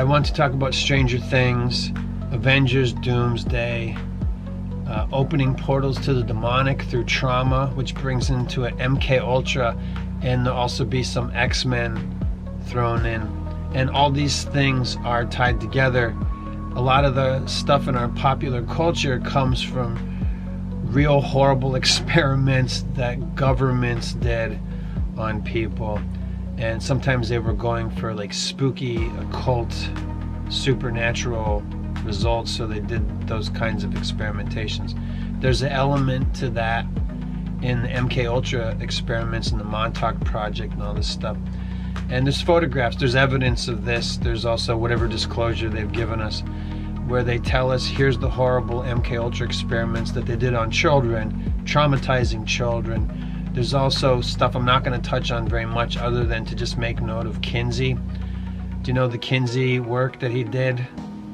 I want to talk about Stranger Things, Avengers Doomsday, opening portals to the demonic through trauma, which brings into an MK Ultra, and there'll also be some X-Men thrown in. And all these things are tied together. A lot of the stuff in our popular culture comes from real horrible experiments that governments did on people. And sometimes they were going for like spooky, occult, supernatural results, so they did those kinds of experimentations. There's an element to that in the MK Ultra experiments and the Montauk Project and all this stuff. And there's photographs, there's evidence of this. There's also whatever disclosure they've given us, where they tell us here's the horrible MK Ultra experiments that they did on children, traumatizing children. There's also stuff I'm not going to touch on very much, other than to just make note of Kinsey. Do you know the Kinsey work that he did?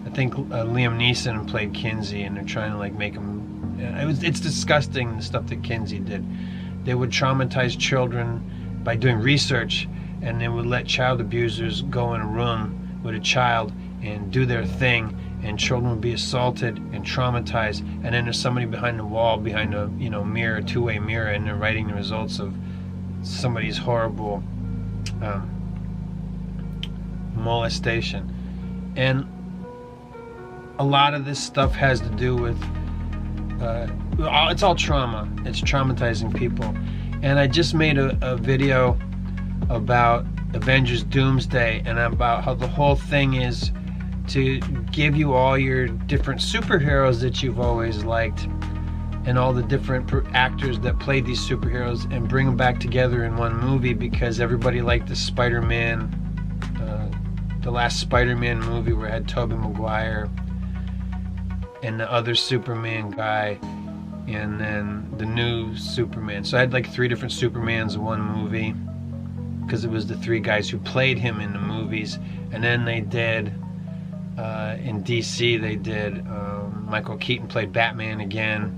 I think Liam Neeson played Kinsey, and they're trying to like make him. It's disgusting, the stuff that Kinsey did. They would traumatize children by doing research, and they would let child abusers go in a room with a child and do their thing, and children would be assaulted and traumatized, and then there's somebody behind the wall, behind a mirror, two-way mirror, and they're writing the results of somebody's horrible molestation. And a lot of this stuff has to do with it's all trauma. It's traumatizing people. And I just made a video about Avengers Doomsday, and about how the whole thing is to give you all your different superheroes that you've always liked, and all the different actors that played these superheroes, and bring them back together in one movie, because everybody liked the Spider-Man, the last Spider-Man movie where it had Tobey Maguire and the other Superman guy, and then the new Superman. So I had like 3 different Supermans in one movie, because it was the 3 guys who played him in the movies. And then they did in DC, they did Michael Keaton played Batman again,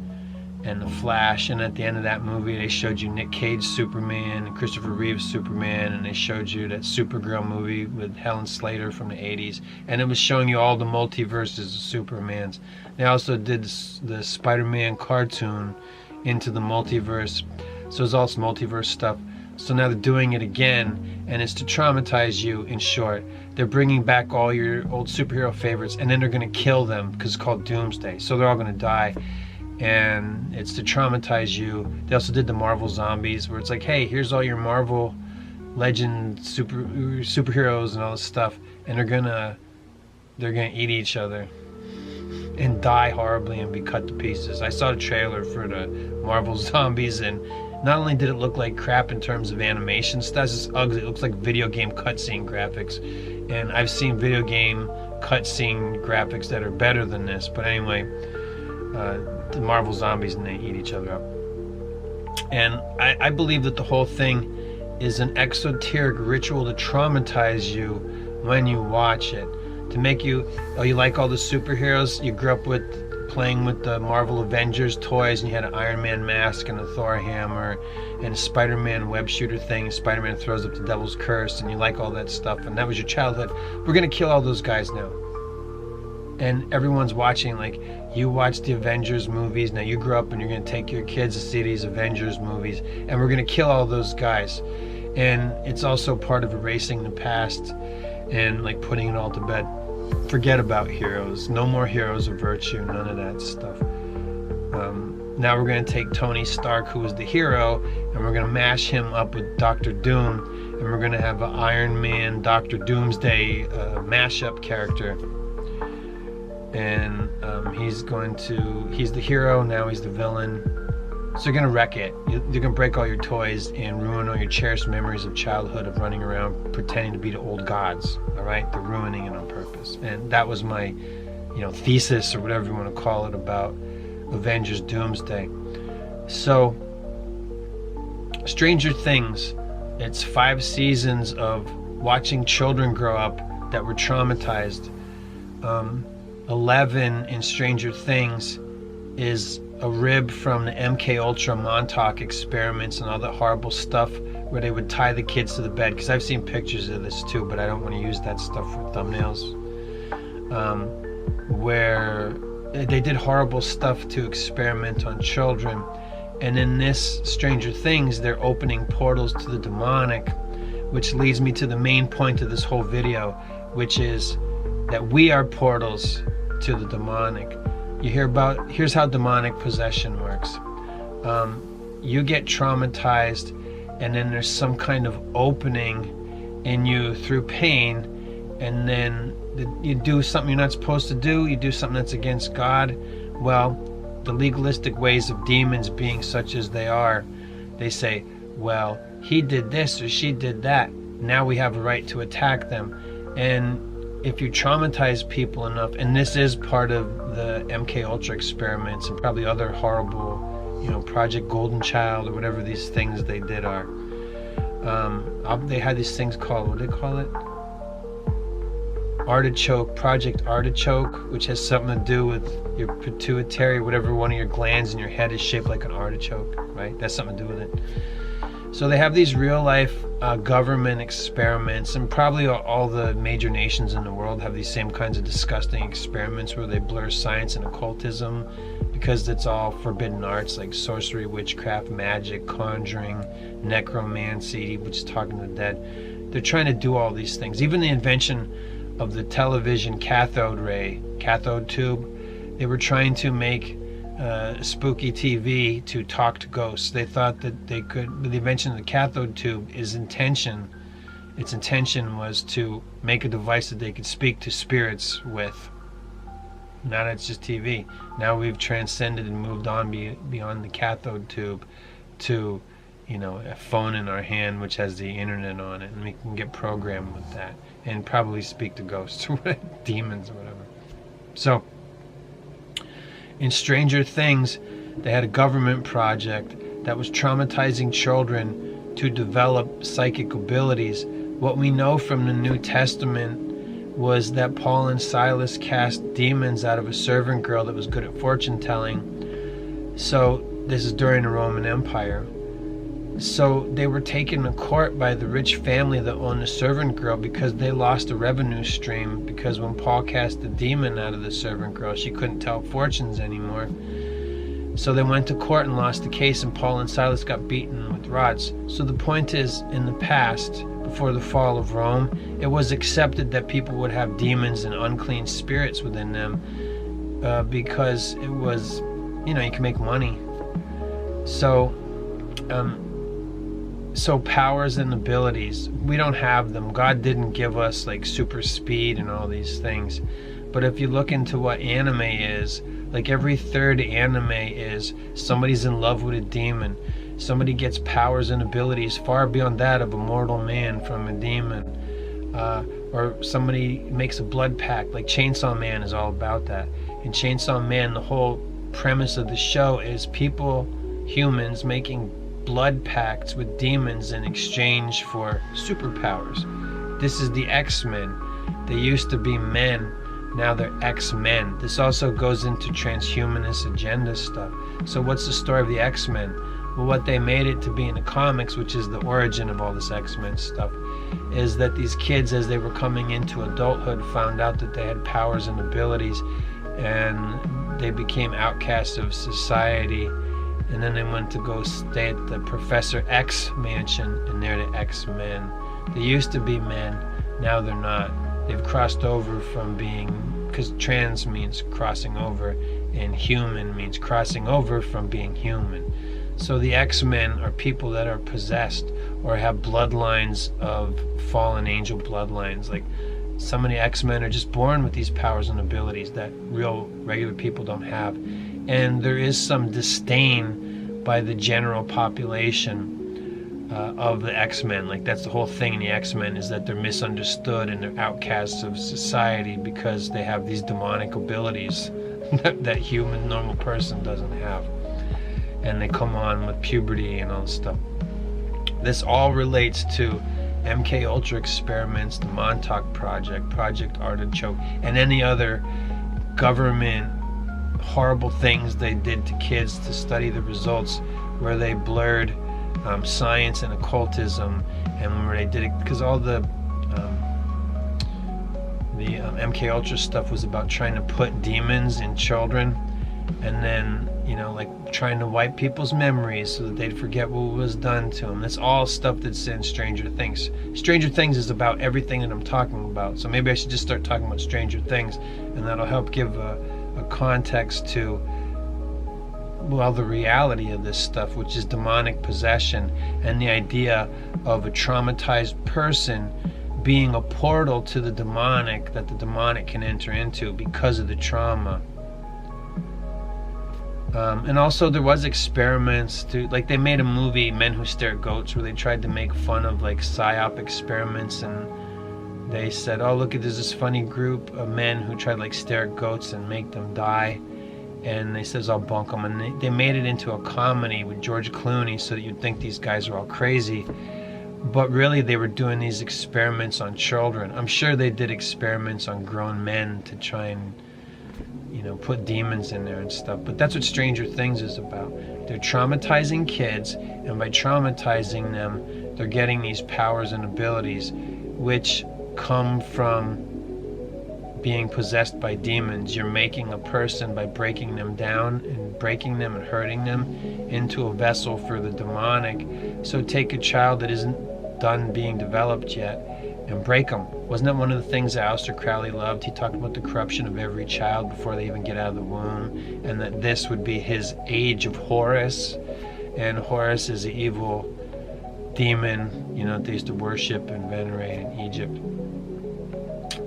and the Flash. And at the end of that movie, they showed you Nick Cage Superman and Christopher Reeves Superman, and they showed you that Supergirl movie with Helen Slater from the 80s, and it was showing you all the multiverses of Supermans. They also did the Spider-Man cartoon Into the Multiverse, so it's all multiverse stuff. So now they're doing it again, and it's to traumatize you. In short, they're bringing back all your old superhero favorites, and then they're going to kill them, because it's called Doomsday, so they're all going to die. And it's to traumatize you. They also did the Marvel Zombies, where it's like, hey, here's all your Marvel legend superheroes and all this stuff, and they're gonna eat each other and die horribly and be cut to pieces. I saw the trailer for the Marvel Zombies, and not only did it look like crap in terms of animation stuff, it's just ugly. It looks like video game cutscene graphics, and I've seen video game cutscene graphics that are better than this. But anyway, the Marvel Zombies, and they eat each other up. And I believe that the whole thing is an exoteric ritual to traumatize you when you watch it, to make you, oh, you like all the superheroes, you grew up with playing with the Marvel Avengers toys, and you had an Iron Man mask and a Thor hammer and a Spider-Man web shooter thing, and Spider-Man throws up the Devil's Curse, and you like all that stuff, and that was your childhood. We're gonna kill all those guys now. And everyone's watching, like, you watch the Avengers movies, now you grew up and you're going to take your kids to see these Avengers movies, and we're going to kill all those guys. And it's also part of erasing the past and like putting it all to bed. Forget about heroes. No more heroes of virtue, none of that stuff. Now we're going to take Tony Stark, who was the hero, and we're going to mash him up with Dr. Doom, and we're going to have an Iron Man, Dr. Doomsday mashup character. And he's the hero, now he's the villain. So you're gonna wreck it. You're gonna break all your toys and ruin all your cherished memories of childhood, of running around pretending to be the old gods. All right, they're ruining it on purpose. And that was my, thesis, or whatever you want to call it, about Avengers Doomsday. So, Stranger Things. It's 5 seasons of watching children grow up that were traumatized. 11 in Stranger Things is a rib from the MK Ultra Montauk experiments and all that horrible stuff where they would tie the kids to the bed, because I've seen pictures of this too, but I don't want to use that stuff for thumbnails. where they did horrible stuff to experiment on children. And in this Stranger Things, they're opening portals to the demonic, which leads me to the main point of this whole video, which is that we are portals to the demonic. Here's how demonic possession works. You get traumatized, and then there's some kind of opening in you through pain, and then you do something you're not supposed to do, you do something that's against God. Well, the legalistic ways of demons being such as they are, they say, well, he did this or she did that, now we have a right to attack them. And if you traumatize people enough, and this is part of the MK Ultra experiments and probably other horrible, Project Golden Child or whatever these things they did are. They had these things called, what do they call it? Artichoke, Project Artichoke, which has something to do with your pituitary, whatever one of your glands in your head is shaped like an artichoke, right? That's something to do with it. So they have these real life government experiments, and probably all the major nations in the world have these same kinds of disgusting experiments where they blur science and occultism, because it's all forbidden arts like sorcery, witchcraft, magic, conjuring, necromancy, which is talking to the dead. They're trying to do all these things. Even the invention of the television cathode tube, they were trying to make spooky TV to talk to ghosts. They thought that they could, with the invention of the cathode tube, its intention was to make a device that they could speak to spirits with. Now it's just TV. Now we've transcended and moved on beyond the cathode tube to, a phone in our hand which has the internet on it, and we can get programmed with that and probably speak to ghosts or demons or whatever. So in Stranger Things, they had a government project that was traumatizing children to develop psychic abilities. What we know from the New Testament was that Paul and Silas cast demons out of a servant girl that was good at fortune telling. So this is during the Roman Empire. So they were taken to court by the rich family that owned the servant girl because they lost a revenue stream, because when Paul cast the demon out of the servant girl, she couldn't tell fortunes anymore. So they went to court and lost the case, and Paul and Silas got beaten with rods. So the point is, in the past, before the fall of Rome, it was accepted that people would have demons and unclean spirits within them because it was, you can make money. So powers and abilities, we don't have them. God didn't give us like super speed and all these things. But if you look into what anime is, like every third anime is somebody's in love with a demon. Somebody gets powers and abilities far beyond that of a mortal man from a demon. Or somebody makes a blood pact, like Chainsaw Man is all about that. In Chainsaw Man, the whole premise of the show is humans making blood pacts with demons in exchange for superpowers. This is the X-Men. They used to be men, now they're X-Men. This also goes into transhumanist agenda stuff. So what's the story of the X-Men? Well, what they made it to be in the comics, which is the origin of all this X-Men stuff, is that these kids, as they were coming into adulthood, found out that they had powers and abilities, and they became outcasts of society. And then they went to go stay at the Professor X mansion, and they're the X-Men. They used to be men, now they're not. They've crossed over from being, because trans means crossing over, and human means crossing over from being human. So the X-Men are people that are possessed or have bloodlines of fallen angel bloodlines. Like some of the X-Men are just born with these powers and abilities that real regular people don't have. And there is some disdain by the general population of the X-Men. Like that's the whole thing in the X-Men, is that they're misunderstood and they're outcasts of society because they have these demonic abilities that human normal person doesn't have. And they come on with puberty and all this stuff. This all relates to MK Ultra experiments, the Montauk Project, Project Artichoke, and any other government horrible things they did to kids to study the results, where they blurred science and occultism, and where they did it because all the the MK Ultra stuff was about trying to put demons in children, and then, you know, like trying to wipe people's memories so that they'd forget what was done to them. That's all stuff that's in Stranger Things. Stranger Things is about everything that I'm talking about. So maybe I should just start talking about Stranger Things, and that'll help give a context to, well, the reality of this stuff, which is demonic possession, and the idea of a traumatized person being a portal to the demonic that the demonic can enter into because of the trauma. And also there was experiments to, like, they made a movie, Men Who Stare at Goats, where they tried to make fun of like psyop experiments, and they said, oh, look, there's this funny group of men who tried to like stare at goats and make them die, and they says, I'll bunk them, and they made it into a comedy with George Clooney so that you'd think these guys are all crazy. But really, they were doing these experiments on children. I'm sure they did experiments on grown men to try and, you know, put demons in there and stuff. But that's what Stranger Things is about. They're traumatizing kids, and by traumatizing them, they're getting these powers and abilities, which come from being possessed by demons. You're making a person, by breaking them down and breaking them and hurting them, into a vessel for the demonic. So take a child that isn't done being developed yet and break them. Wasn't that one of the things that Aleister Crowley loved? He talked about the corruption of every child before they even get out of the womb, and that this would be his age of Horus. And Horus is the evil demon, you know, they used to worship and venerate in Egypt.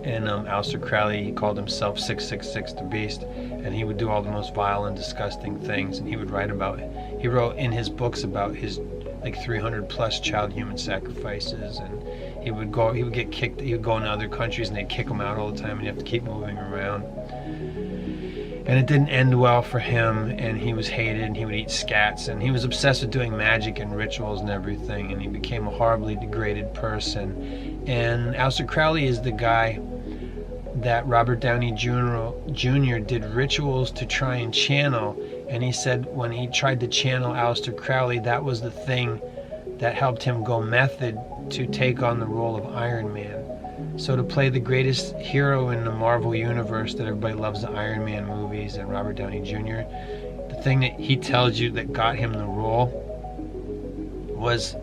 And Aleister Crowley, he called himself 666, the Beast, and he would do all the most vile and disgusting things. And he would write about it. He wrote in his books about his like 300 plus child human sacrifices, and he would get kicked. He would go into other countries and they'd kick him out all the time, and you have to keep moving around. And it didn't end well for him, and he was hated, and he would eat scats, and he was obsessed with doing magic and rituals and everything, and he became a horribly degraded person. And Aleister Crowley is the guy that Robert Downey Jr. did rituals to try and channel, and he said when he tried to channel Aleister Crowley, that was the thing that helped him go method to take on the role of Iron Man. So to play the greatest hero in the Marvel universe that everybody loves, the Iron Man movies and Robert Downey Jr., the thing that he tells you that got him the role was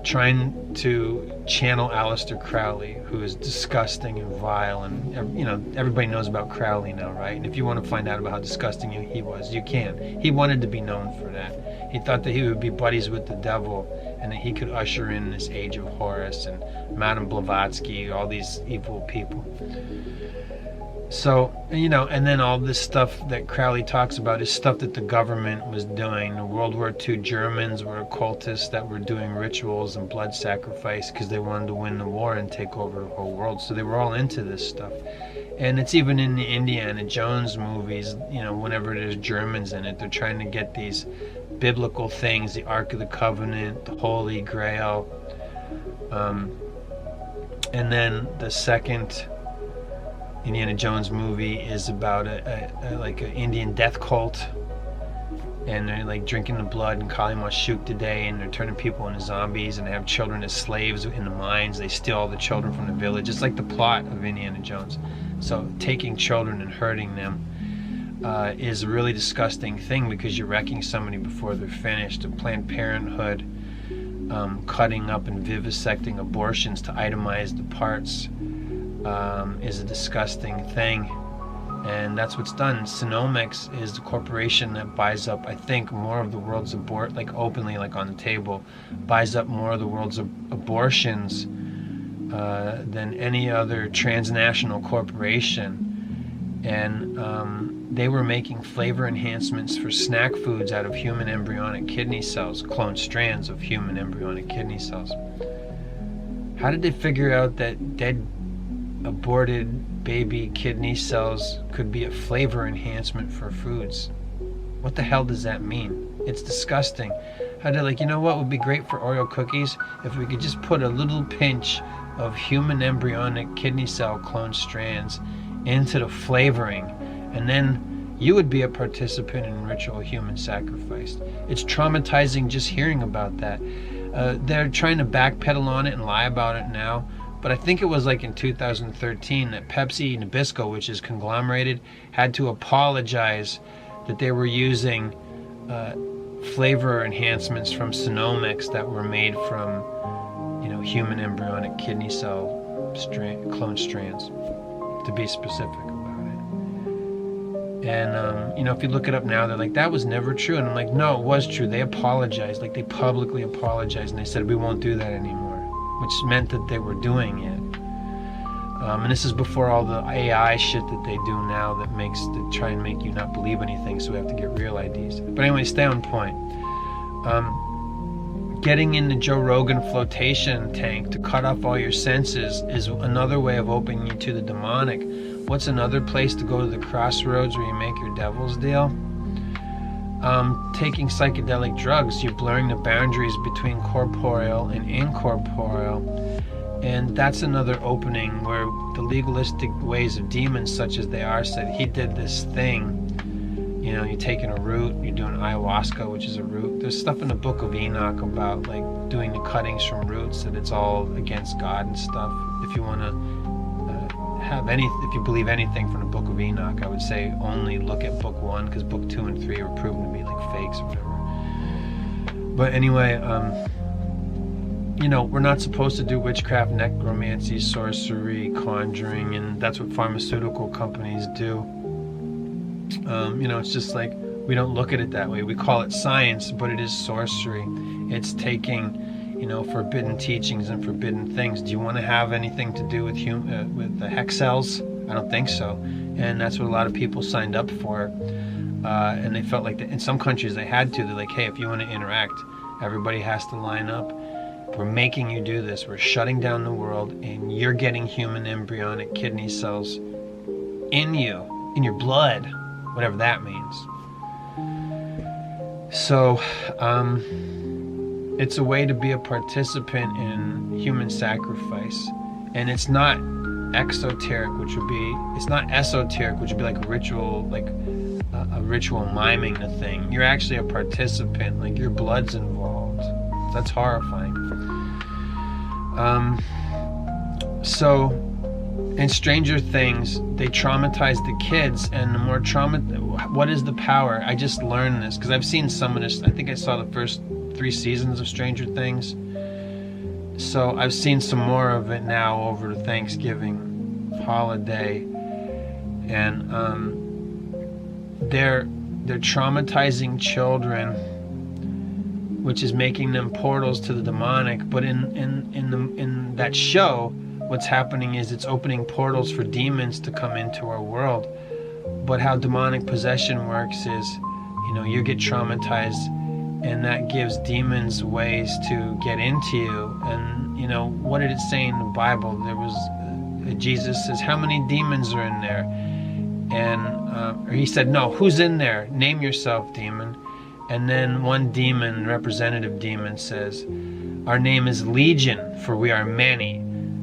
trying to channel Aleister Crowley, who is disgusting and vile, and you know, everybody knows about Crowley now, right? And if you want to find out about how disgusting he was, you can. He wanted to be known for that. He thought that he would be buddies with the devil, and that he could usher in this age of Horus and Madame Blavatsky, all these evil people. So, you know, and then all this stuff that Crowley talks about is stuff that the government was doing. The World War II Germans were occultists that were doing rituals and blood sacrifice because they wanted to win the war and take over the whole world. So they were all into this stuff. And it's even in the Indiana Jones movies, you know, whenever there's Germans in it, they're trying to get these biblical things, the Ark of the Covenant, the Holy Grail. And then the second Indiana Jones movie is about like an Indian death cult, and they're like drinking the blood and Kali Mashuk today, and they're turning people into zombies, and they have children as slaves in the mines. They steal all the children from the village. It's like the plot of Indiana Jones. So taking children and hurting them is a really disgusting thing, because you're wrecking somebody before they're finished. Planned Parenthood cutting up and vivisecting abortions to itemize the parts is a disgusting thing, and that's what's done. Genomics is the corporation that buys up, I think, more of the world's like openly, like on the table, buys up more of the world's abortions than any other transnational corporation. And they were making flavor enhancements for snack foods out of human embryonic kidney cells, cloned strands of human embryonic kidney cells. How did they figure out that dead aborted baby kidney cells could be a flavor enhancement for foods? What the hell does that mean? It's disgusting. How did, like, you know what would be great for Oreo cookies? If we could just put a little pinch of human embryonic kidney cell cloned strands into the flavoring, and then you would be a participant in ritual human sacrifice. It's traumatizing just hearing about that. They're trying to backpedal on it and lie about it now, but I think it was like in 2013 that Pepsi Nabisco, which is conglomerated, had to apologize that they were using flavor enhancements from Sonomics that were made from, human embryonic kidney cell clone strands, to be specific about it. And if you look it up now, they're like, that was never true. And I'm like, no, it was true. They apologized, like they publicly apologized, and they said we won't do that anymore, which meant that they were doing it. And this is before all the AI shit that they do now that try and make you not believe anything, so we have to get real IDs. But anyway, stay on point. Getting in the Joe Rogan flotation tank to cut off all your senses is another way of opening you to the demonic. What's another place to go to the crossroads where you make your devil's deal? Taking psychedelic drugs, you're blurring the boundaries between corporeal and incorporeal. And that's another opening where the legalistic ways of demons, such as they are, said he did this thing. You're taking a root, you're doing ayahuasca, which is a root. There's stuff in the Book of Enoch about like doing the cuttings from roots, that it's all against God and stuff. If you want to if you believe anything from the Book of Enoch, I would say only look at Book 1, because Book 2 and 3 are proven to be like fakes or whatever. But anyway, we're not supposed to do witchcraft, necromancy, sorcery, conjuring, and that's what pharmaceutical companies do. It's just like, we don't look at it that way. We call it science, but it is sorcery. It's taking, forbidden teachings and forbidden things. Do you want to have anything to do with the hex cells? I don't think so. And that's what a lot of people signed up for. And they felt like in some countries they had to. They're like, hey, if you want to interact, everybody has to line up. We're making you do this. We're shutting down the world, and you're getting human embryonic kidney cells in you, in your blood, whatever that means. So, it's a way to be a participant in human sacrifice. And it's not esoteric, which would be like a ritual, like a ritual miming the thing. You're actually a participant, like your blood's involved. That's horrifying. So in Stranger Things, they traumatize the kids, and the more what is the power? I just learned this because I've seen some of this. I think I saw the first 3 seasons of Stranger Things. So I've seen some more of it now over the Thanksgiving holiday, and they're traumatizing children, which is making them portals to the demonic. But in that show, what's happening is it's opening portals for demons to come into our world. But how demonic possession works is, you get traumatized, and that gives demons ways to get into you. And what did it say in the Bible? There was Jesus says, how many demons are in there? And or he said, no, who's in there? Name yourself, demon. And then one demon, representative demon, says, our name is Legion, for we are many,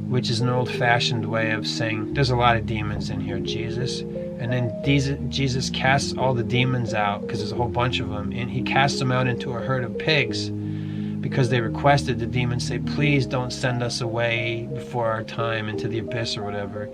which is an old-fashioned way of saying there's a lot of demons in here, Jesus. And then Jesus casts all the demons out, because there's a whole bunch of them, and he casts them out into a herd of pigs, because they requested. The demons say, please don't send us away before our time into the abyss or whatever.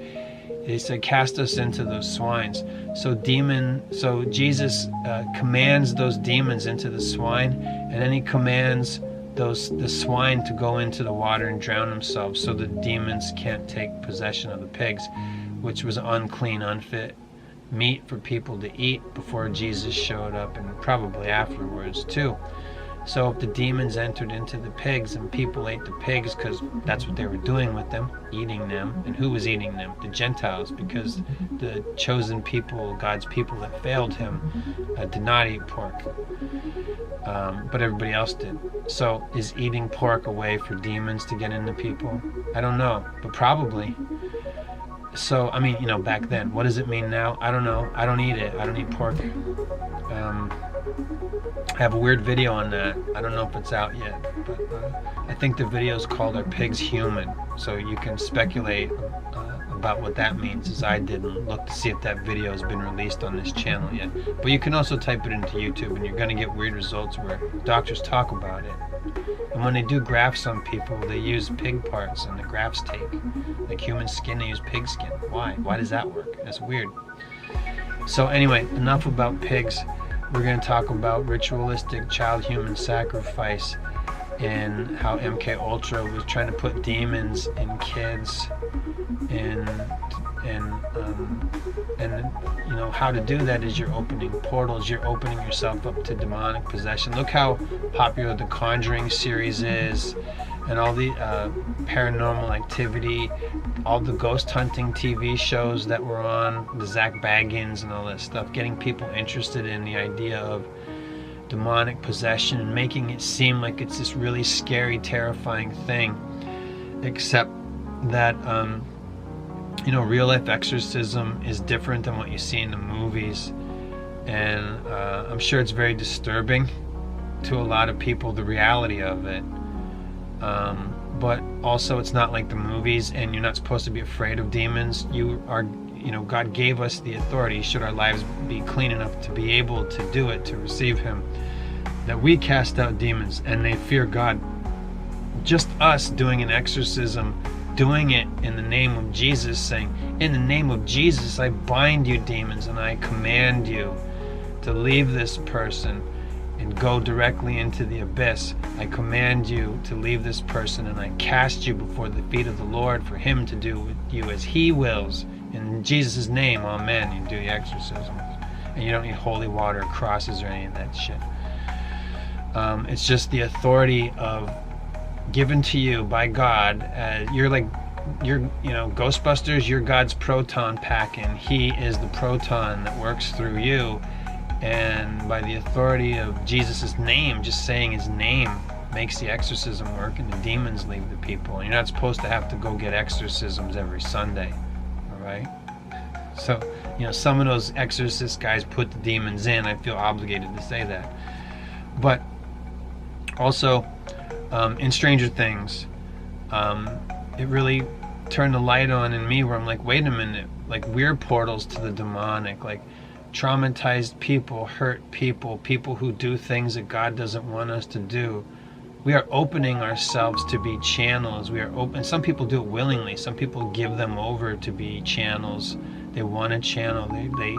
They said, cast us into those swines. So Jesus commands those demons into the swine, and then he commands the swine to go into the water and drown themselves, so the demons can't take possession of the pigs, which was unclean, unfit meat for people to eat before Jesus showed up, and probably afterwards too. So if the demons entered into the pigs and people ate the pigs, because that's what they were doing with them, eating them. And who was eating them? The Gentiles, because the chosen people, God's people that failed him, did not eat pork. But everybody else did. So is eating pork a way for demons to get into people? I don't know, but probably. So, I mean, back then. What does it mean now? I don't know. I don't eat it. I don't eat pork. I have a weird video on that. I don't know if it's out yet, but I think the video is called Are Pigs Human? So you can speculate about what that means, as I didn't look to see if that video has been released on this channel yet. But you can also type it into YouTube, and you're going to get weird results where doctors talk about it. And when they do grafts on people, they use pig parts, and the grafts take. Like human skin, they use pig skin. Why? Why does that work? That's weird. So anyway, enough about pigs. We're going to talk about ritualistic child human sacrifice and how MK Ultra was trying to put demons in kids, and you know how to do that is you're opening portals, you're opening yourself up to demonic possession. Look how popular the Conjuring series is, and all the paranormal activity, all the ghost hunting TV shows that were on, the Zach Baggins and all that stuff, getting people interested in the idea of demonic possession and making it seem like it's this really scary, terrifying thing, except that you know, real life exorcism is different than what you see in the movies, and I'm sure it's very disturbing to a lot of people, the reality of it, but also it's not like the movies, and you're not supposed to be afraid of demons. You are, you know, God gave us the authority, should our lives be clean enough to be able to do it, to receive Him, that we cast out demons and they fear God. Just us doing an exorcism, doing it in the name of Jesus, saying, in the name of Jesus, I bind you, demons, and I command you to leave this person and go directly into the abyss. I command you to leave this person, and I cast you before the feet of the Lord for Him to do with you as He wills. In Jesus' name, amen. You do the exorcism. And you don't need holy water, crosses, or any of that shit. It's just the authority of given to you by God. You're you know, Ghostbusters, you're God's proton pack, and He is the proton that works through you. And by the authority of Jesus' name, just saying His name makes the exorcism work, and the demons leave the people. And you're not supposed to have to go get exorcisms every Sunday. Right? So, you know, some of those exorcist guys put the demons in. I feel obligated to say that. But also, in Stranger Things, it really turned the light on in me where I'm like, wait a minute, like we're portals to the demonic, like traumatized people, hurt people, people who do things that God doesn't want us to do. We are opening ourselves to be channels. We are open. Some people do it willingly. Some people give them over to be channels. They want a channel. They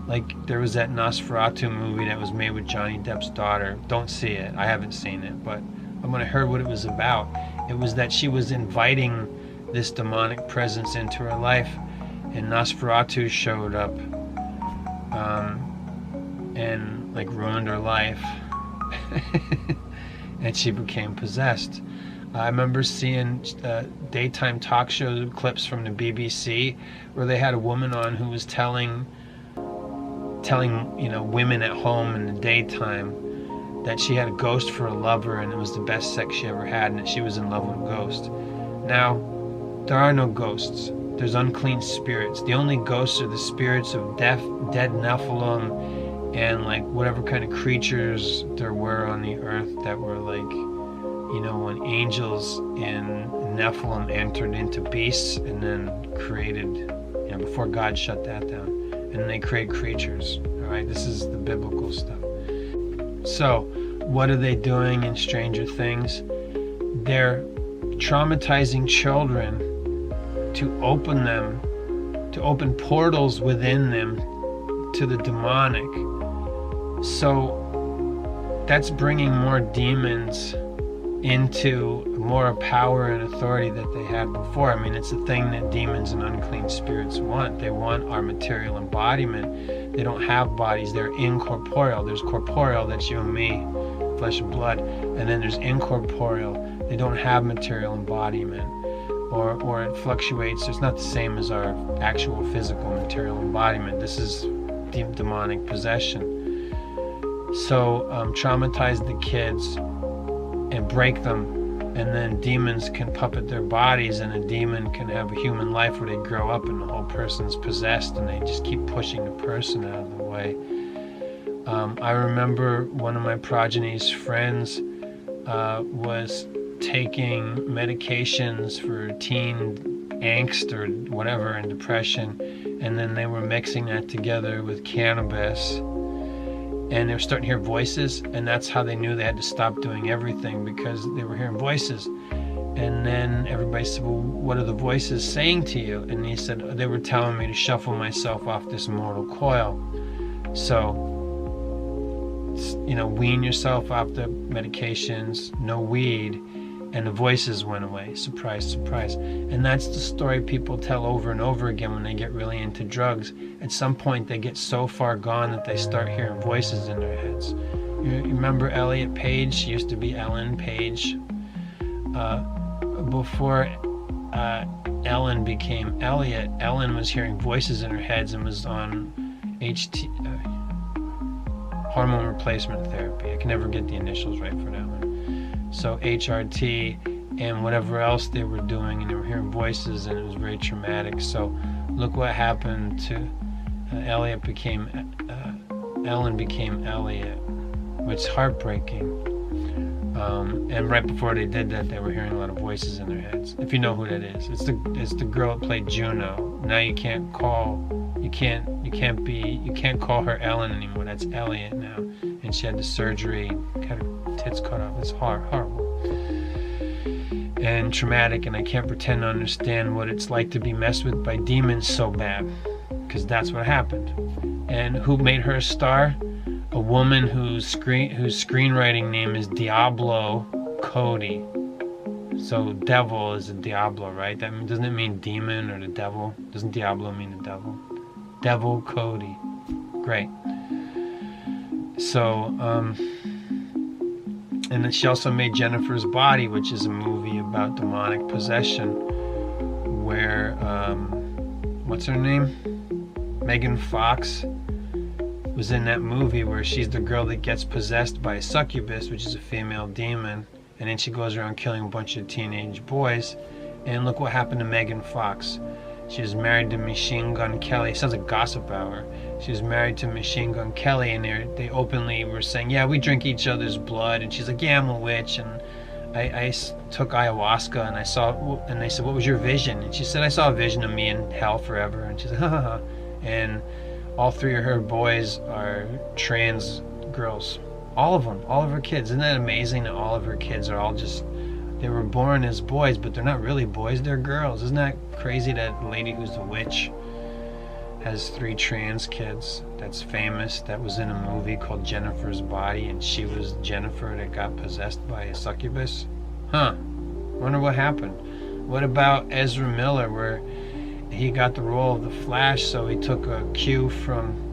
like, there was that Nosferatu movie that was made with Johnny Depp's daughter. Don't see it. I haven't seen it, but when I heard what it was about, it was that she was inviting this demonic presence into her life, and Nosferatu showed up and like ruined her life. And she became possessed. I remember seeing daytime talk show clips from the BBC where they had a woman on who was telling you know, women at home in the daytime that she had a ghost for a lover, and it was the best sex she ever had, and that she was in love with a ghost. Now, there are no ghosts. There's unclean spirits. The only ghosts are the spirits of dead Nephilim, and like whatever kind of creatures there were on the earth that were like, you know, when angels in Nephilim entered into beasts and then created, you know, before God shut that down, and then they create creatures. All right, this is the biblical stuff. So what are they doing in Stranger Things? They're traumatizing children to open portals within them to the demonic. So that's bringing more demons into more power and authority that they had before. I mean, it's a thing that demons and unclean spirits want. They want our material embodiment. They don't have bodies. They're incorporeal. There's corporeal, that's you and me, flesh and blood, and then there's incorporeal. They don't have material embodiment, or it fluctuates. It's not the same as our actual physical material embodiment. This is demonic possession. So traumatize the kids and break them, and then demons can puppet their bodies, and a demon can have a human life where they grow up and the whole person's possessed, and they just keep pushing the person out of the way. I remember one of my progeny's friends was taking medications for teen angst or whatever and depression, and then they were mixing that together with cannabis, and they were starting to hear voices, and that's how they knew they had to stop doing everything, because they were hearing voices. And then everybody said, well, what are the voices saying to you? And he said, they were telling me to shuffle myself off this mortal coil. So, wean yourself off the medications, no weed, and the voices went away. Surprise, surprise. And that's the story people tell over and over again when they get really into drugs. At some point, they get so far gone that they start hearing voices in their heads. You remember Elliot Page? She used to be Ellen Page. Before Ellen became Elliot, Ellen was hearing voices in her heads and was on hormone replacement therapy. I can never get the initials right for that one. So HRT and whatever else they were doing, and they were hearing voices, and it was very traumatic. So look what happened to Ellen became Elliot, which is heartbreaking. And right before they did that, they were hearing a lot of voices in their heads. If you know who that is, it's the girl that played Juno. Now you can't call her Ellen anymore. That's Elliot now, and she had the surgery, had her tits cut off. It's horrible and traumatic, and I can't pretend to understand what it's like to be messed with by demons so bad, because that's what happened. And who made her a star? A woman whose screenwriting name is Diablo Cody. So devil is a Diablo, right? Doesn't it mean demon or the devil? Doesn't Diablo mean the devil? Devil Cody. Great. So, and then she also made Jennifer's Body, which is a movie about demonic possession, where, what's her name? Megan Fox was in that movie, where she's the girl that gets possessed by a succubus, which is a female demon, and then she goes around killing a bunch of teenage boys. And look what happened to Megan Fox. She was married to Machine Gun Kelly. Sounds like Gossip Hour. She was married to Machine Gun Kelly, and they openly were saying, yeah, we drink each other's blood. And she's like, yeah, I'm a witch, and I took ayahuasca, and and they said, what was your vision? And she said, I saw a vision of me in hell forever. And she's like, ha ha ha. And all three of her boys are trans girls. All of them, all of her kids. Isn't that amazing that all of her kids are all they were born as boys, but they're not really boys, they're girls. Isn't that crazy that lady who's a witch has 3 trans kids that's famous, that was in a movie called Jennifer's Body, and she was Jennifer that got possessed by a succubus? Wonder what happened. What about Ezra Miller, where he got the role of the Flash, so he took a cue from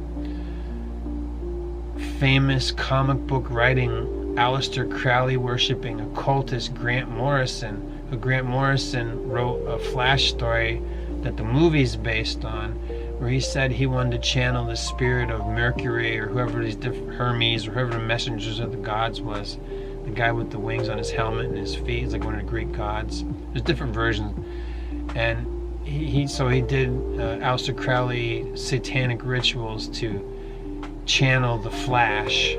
famous comic book writing Aleister Crowley worshipping occultist Grant Morrison, who Grant Morrison wrote a Flash story that the movie's based on, where he said he wanted to channel the spirit of Mercury or whoever these different Hermes or whoever the messengers of the gods was, the guy with the wings on his helmet and his feet. He's like one of the Greek gods. There's different versions, and he did Aleister Crowley satanic rituals to channel the Flash.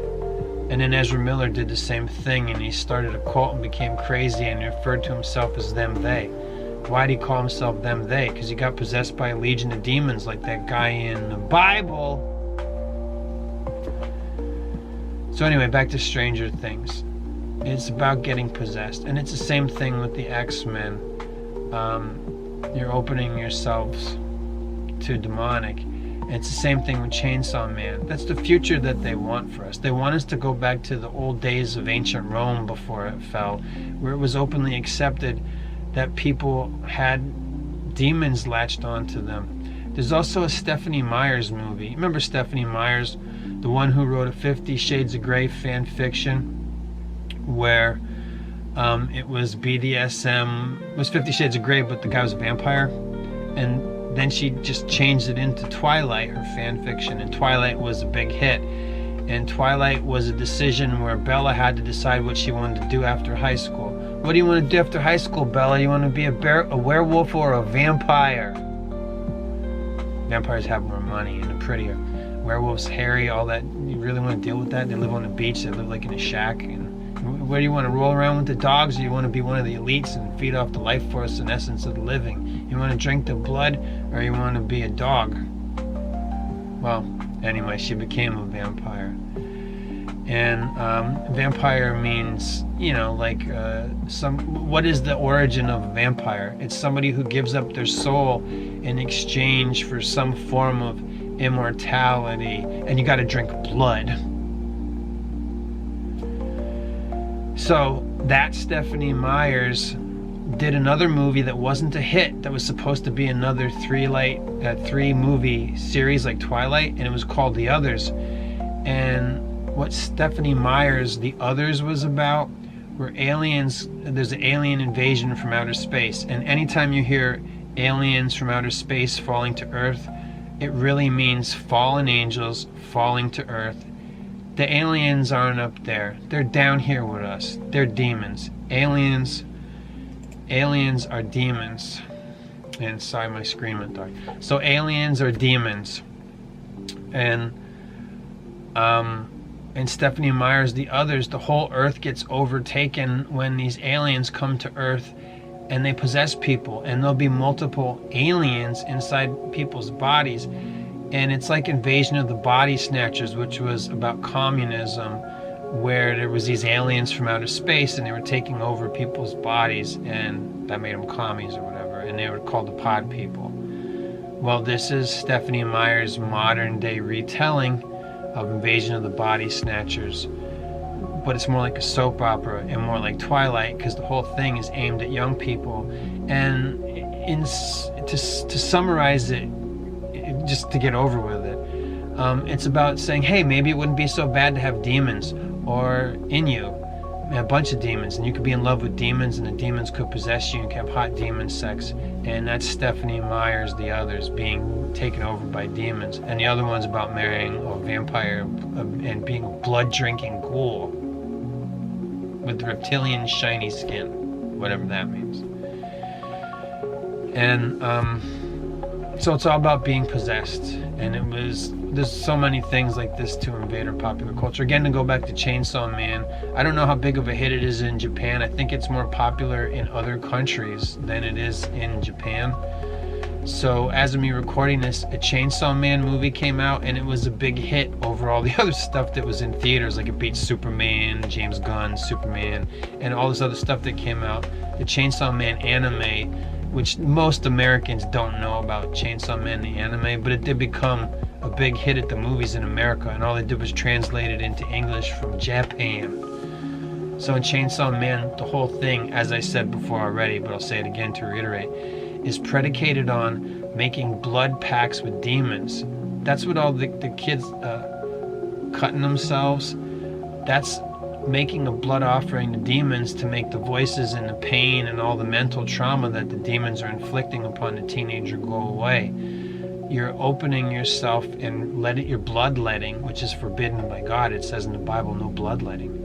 And then Ezra Miller did the same thing, and he started a cult and became crazy and referred to himself as them, they. Why did he call himself them, they? Because he got possessed by a legion of demons like that guy in the Bible. So anyway, back to Stranger Things. It's about getting possessed. And it's the same thing with the X-Men. You're opening yourselves to demonic. It's the same thing with Chainsaw Man. That's the future that they want for us. They want us to go back to the old days of ancient Rome before it fell, where it was openly accepted that people had demons latched onto them. There's also a Stephanie Myers movie. Remember Stephanie Myers, the one who wrote a 50 Shades of Grey fan fiction, where it was BDSM. It was 50 Shades of Grey, but the guy was a vampire. And then she just changed it into Twilight, her fan fiction, and Twilight was a big hit. And Twilight was a decision where Bella had to decide what she wanted to do after high school. What do you want to do after high school, Bella? You want to be a werewolf or a vampire? Vampires have more money and are prettier. Werewolves, hairy, all that. You really want to deal with that? They live on the beach. They live like in a shack. And Where do you want to roll around with the dogs, or you want to be one of the elites and feed off the life force and essence of the living? You want to drink the blood, or you want to be a dog? Well, anyway, she became a vampire. And vampire means, what is the origin of a vampire? It's somebody who gives up their soul in exchange for some form of immortality, and you got to drink blood. So that Stephanie Myers did another movie that wasn't a hit, that was supposed to be another three movie series like Twilight, and it was called The Others. And what Stephanie Myers' The Others was about were aliens. There's an alien invasion from outer space, and anytime you hear aliens from outer space falling to Earth, it really means fallen angels falling to Earth. The aliens aren't up there. They're down here with us. They're demons. Aliens are demons. And sorry, my screen went dark. So aliens are demons. And Stephanie Myers, The Others, the whole Earth gets overtaken when these aliens come to Earth and they possess people, and there'll be multiple aliens inside people's bodies. And it's like Invasion of the Body Snatchers, which was about communism, where there was these aliens from outer space and they were taking over people's bodies, and that made them commies or whatever, and they were called the pod people. Well, this is Stephanie Myers' modern day retelling of Invasion of the Body Snatchers, but it's more like a soap opera and more like Twilight, because the whole thing is aimed at young people. And to summarize it, just to get over with it, it's about saying, hey, maybe it wouldn't be so bad to have demons, or in you, a bunch of demons, and you could be in love with demons, and the demons could possess you, and you could have hot demon sex. And that's Stephanie Myers, The Others, being taken over by demons. And the other one's about marrying a vampire and being a blood-drinking ghoul with reptilian shiny skin, whatever that means. And so it's all about being possessed. And there's so many things like this to invade our popular culture. Again, to go back to Chainsaw Man, I don't know how big of a hit it is in Japan. I think it's more popular in other countries than it is in Japan. So as of me recording this, a Chainsaw Man movie came out, and it was a big hit over all the other stuff that was in theaters. Like it beat Superman, James Gunn's Superman, and all this other stuff that came out. The Chainsaw Man anime, which most Americans don't know about Chainsaw Man, the anime, but it did become a big hit at the movies in America, and all they did was translate it into English from Japan. So in Chainsaw Man, the whole thing, as I said before already, but I'll say it again to reiterate, is predicated on making blood pacts with demons. That's what all the kids cutting themselves, that's making a blood offering to demons to make the voices and the pain and all the mental trauma that the demons are inflicting upon the teenager go away. You're opening yourself and your bloodletting, which is forbidden by God. It says in the Bible, no bloodletting.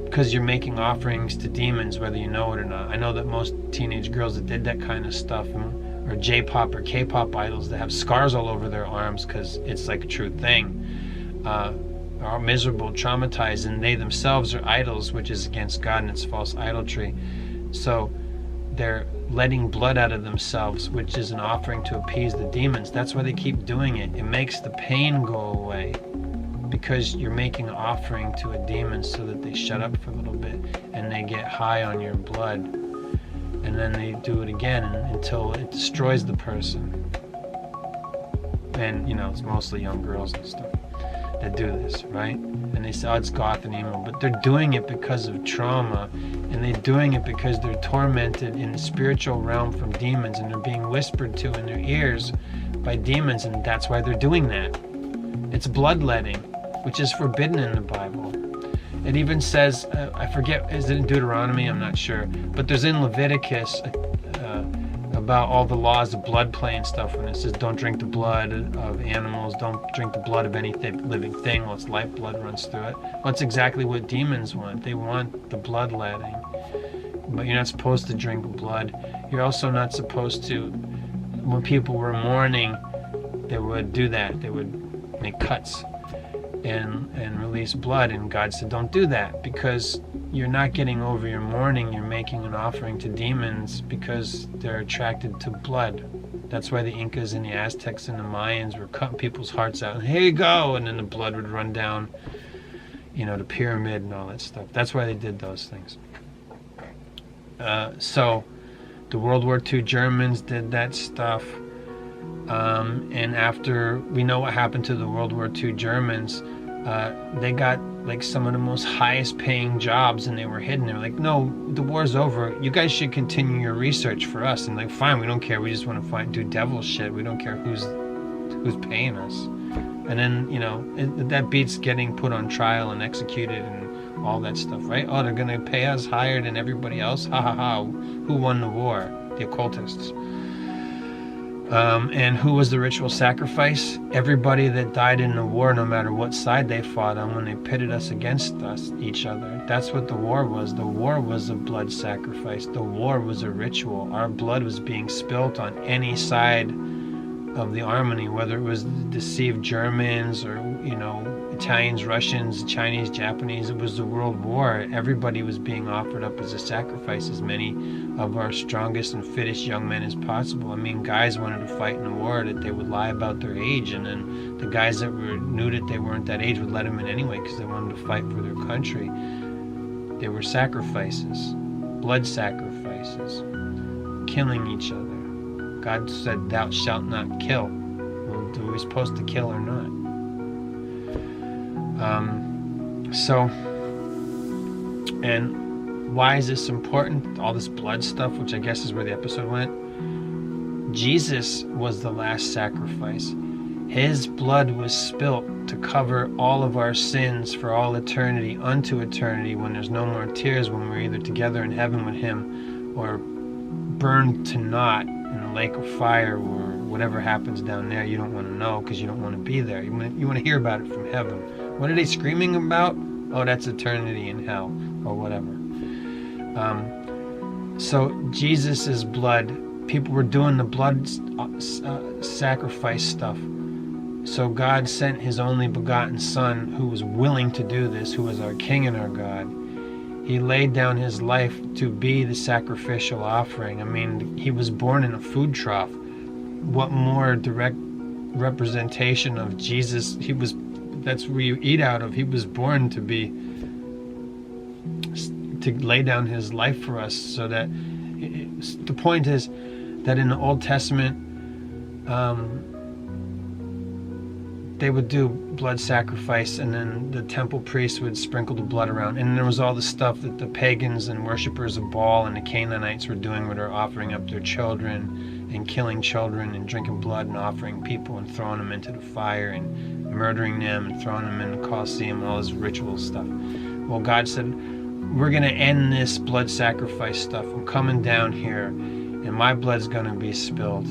Because you're making offerings to demons, whether you know it or not. I know that most teenage girls that did that kind of stuff, or J-pop or K-pop idols that have scars all over their arms because it's like a true thing, are miserable, traumatized, and they themselves are idols, which is against God, and it's false idolatry. So they're letting blood out of themselves, which is an offering to appease the demons. That's why they keep doing it. It makes the pain go away, because you're making an offering to a demon so that they shut up for a little bit and they get high on your blood, and then they do it again until it destroys the person. And it's mostly young girls and stuff that do this, right? And they say, oh, it's goth and emo, but they're doing it because of trauma, and they're doing it because they're tormented in the spiritual realm from demons, and they're being whispered to in their ears by demons, and that's why they're doing that. It's bloodletting, which is forbidden in the Bible. It even says, I forget, is it in Deuteronomy? I'm not sure. But there's in Leviticus about all the laws of blood play and stuff, when it says don't drink the blood of animals, don't drink the blood of any living thing unless lifeblood runs through it. Well, that's exactly what demons want. They want the bloodletting. But you're not supposed to drink blood. You're also not supposed to, when people were mourning, they would do that. They would make cuts. and release blood. And God said, don't do that, because you're not getting over your mourning. You're making an offering to demons because they're attracted to blood. That's why the Incas and the Aztecs and the Mayans were cutting people's hearts out. And here you go. And then the blood would run down, the pyramid and all that stuff. That's why they did those things. So the World War II Germans did that stuff. And after we know what happened to the World War II Germans, they got like some of the most highest paying jobs, and they were hidden. They were like, no, the war's over. You guys should continue your research for us. And like, fine, we don't care. We just want to do devil shit. We don't care who's paying us. And then, that beats getting put on trial and executed and all that stuff, right? Oh, they're going to pay us higher than everybody else? Ha ha ha. Who won the war? The occultists. And who was the ritual sacrifice? Everybody that died in the war, no matter what side they fought on, when they pitted us against each other. That's what the war was. The war was a blood sacrifice. The war was a ritual. Our blood was being spilt on any side of the harmony, whether it was the deceived Germans or, Italians, Russians, Chinese, Japanese. It was the World War. Everybody was being offered up as a sacrifice, as many of our strongest and fittest young men as possible. I mean, guys wanted to fight in the war that they would lie about their age, and then the guys that knew that they weren't that age would let them in anyway because they wanted to fight for their country. They were sacrifices, blood sacrifices, killing each other. God said, thou shalt not kill. Well, are we supposed to kill or not? And why is this important? All this blood stuff, which I guess is where the episode went. Jesus was the last sacrifice. His blood was spilt to cover all of our sins for all eternity, unto eternity, when there's no more tears, when we're either together in heaven with him or burned to naught in a lake of fire, or whatever happens down there. You don't want to know because you don't want to be there. You want to hear about it from heaven. What are they screaming about? Oh, that's eternity in hell, or whatever. So Jesus' blood, people were doing the blood sacrifice stuff. So God sent his only begotten Son, who was willing to do this, who was our King and our God. He laid down his life to be the sacrificial offering. I mean, he was born in a food trough. What more direct representation of Jesus? That's where you eat out of. He was born to lay down his life for us, so that the point is that in the Old Testament, they would do blood sacrifice, and then the temple priests would sprinkle the blood around. And there was all the stuff that the pagans and worshippers of Baal and the Canaanites were doing, where they're offering up their children and killing children and drinking blood and offering people and throwing them into the fire and murdering them and throwing them in the Colosseum and all this ritual stuff. Well, God said, we're going to end this blood sacrifice stuff. I'm coming down here, and my blood's going to be spilled.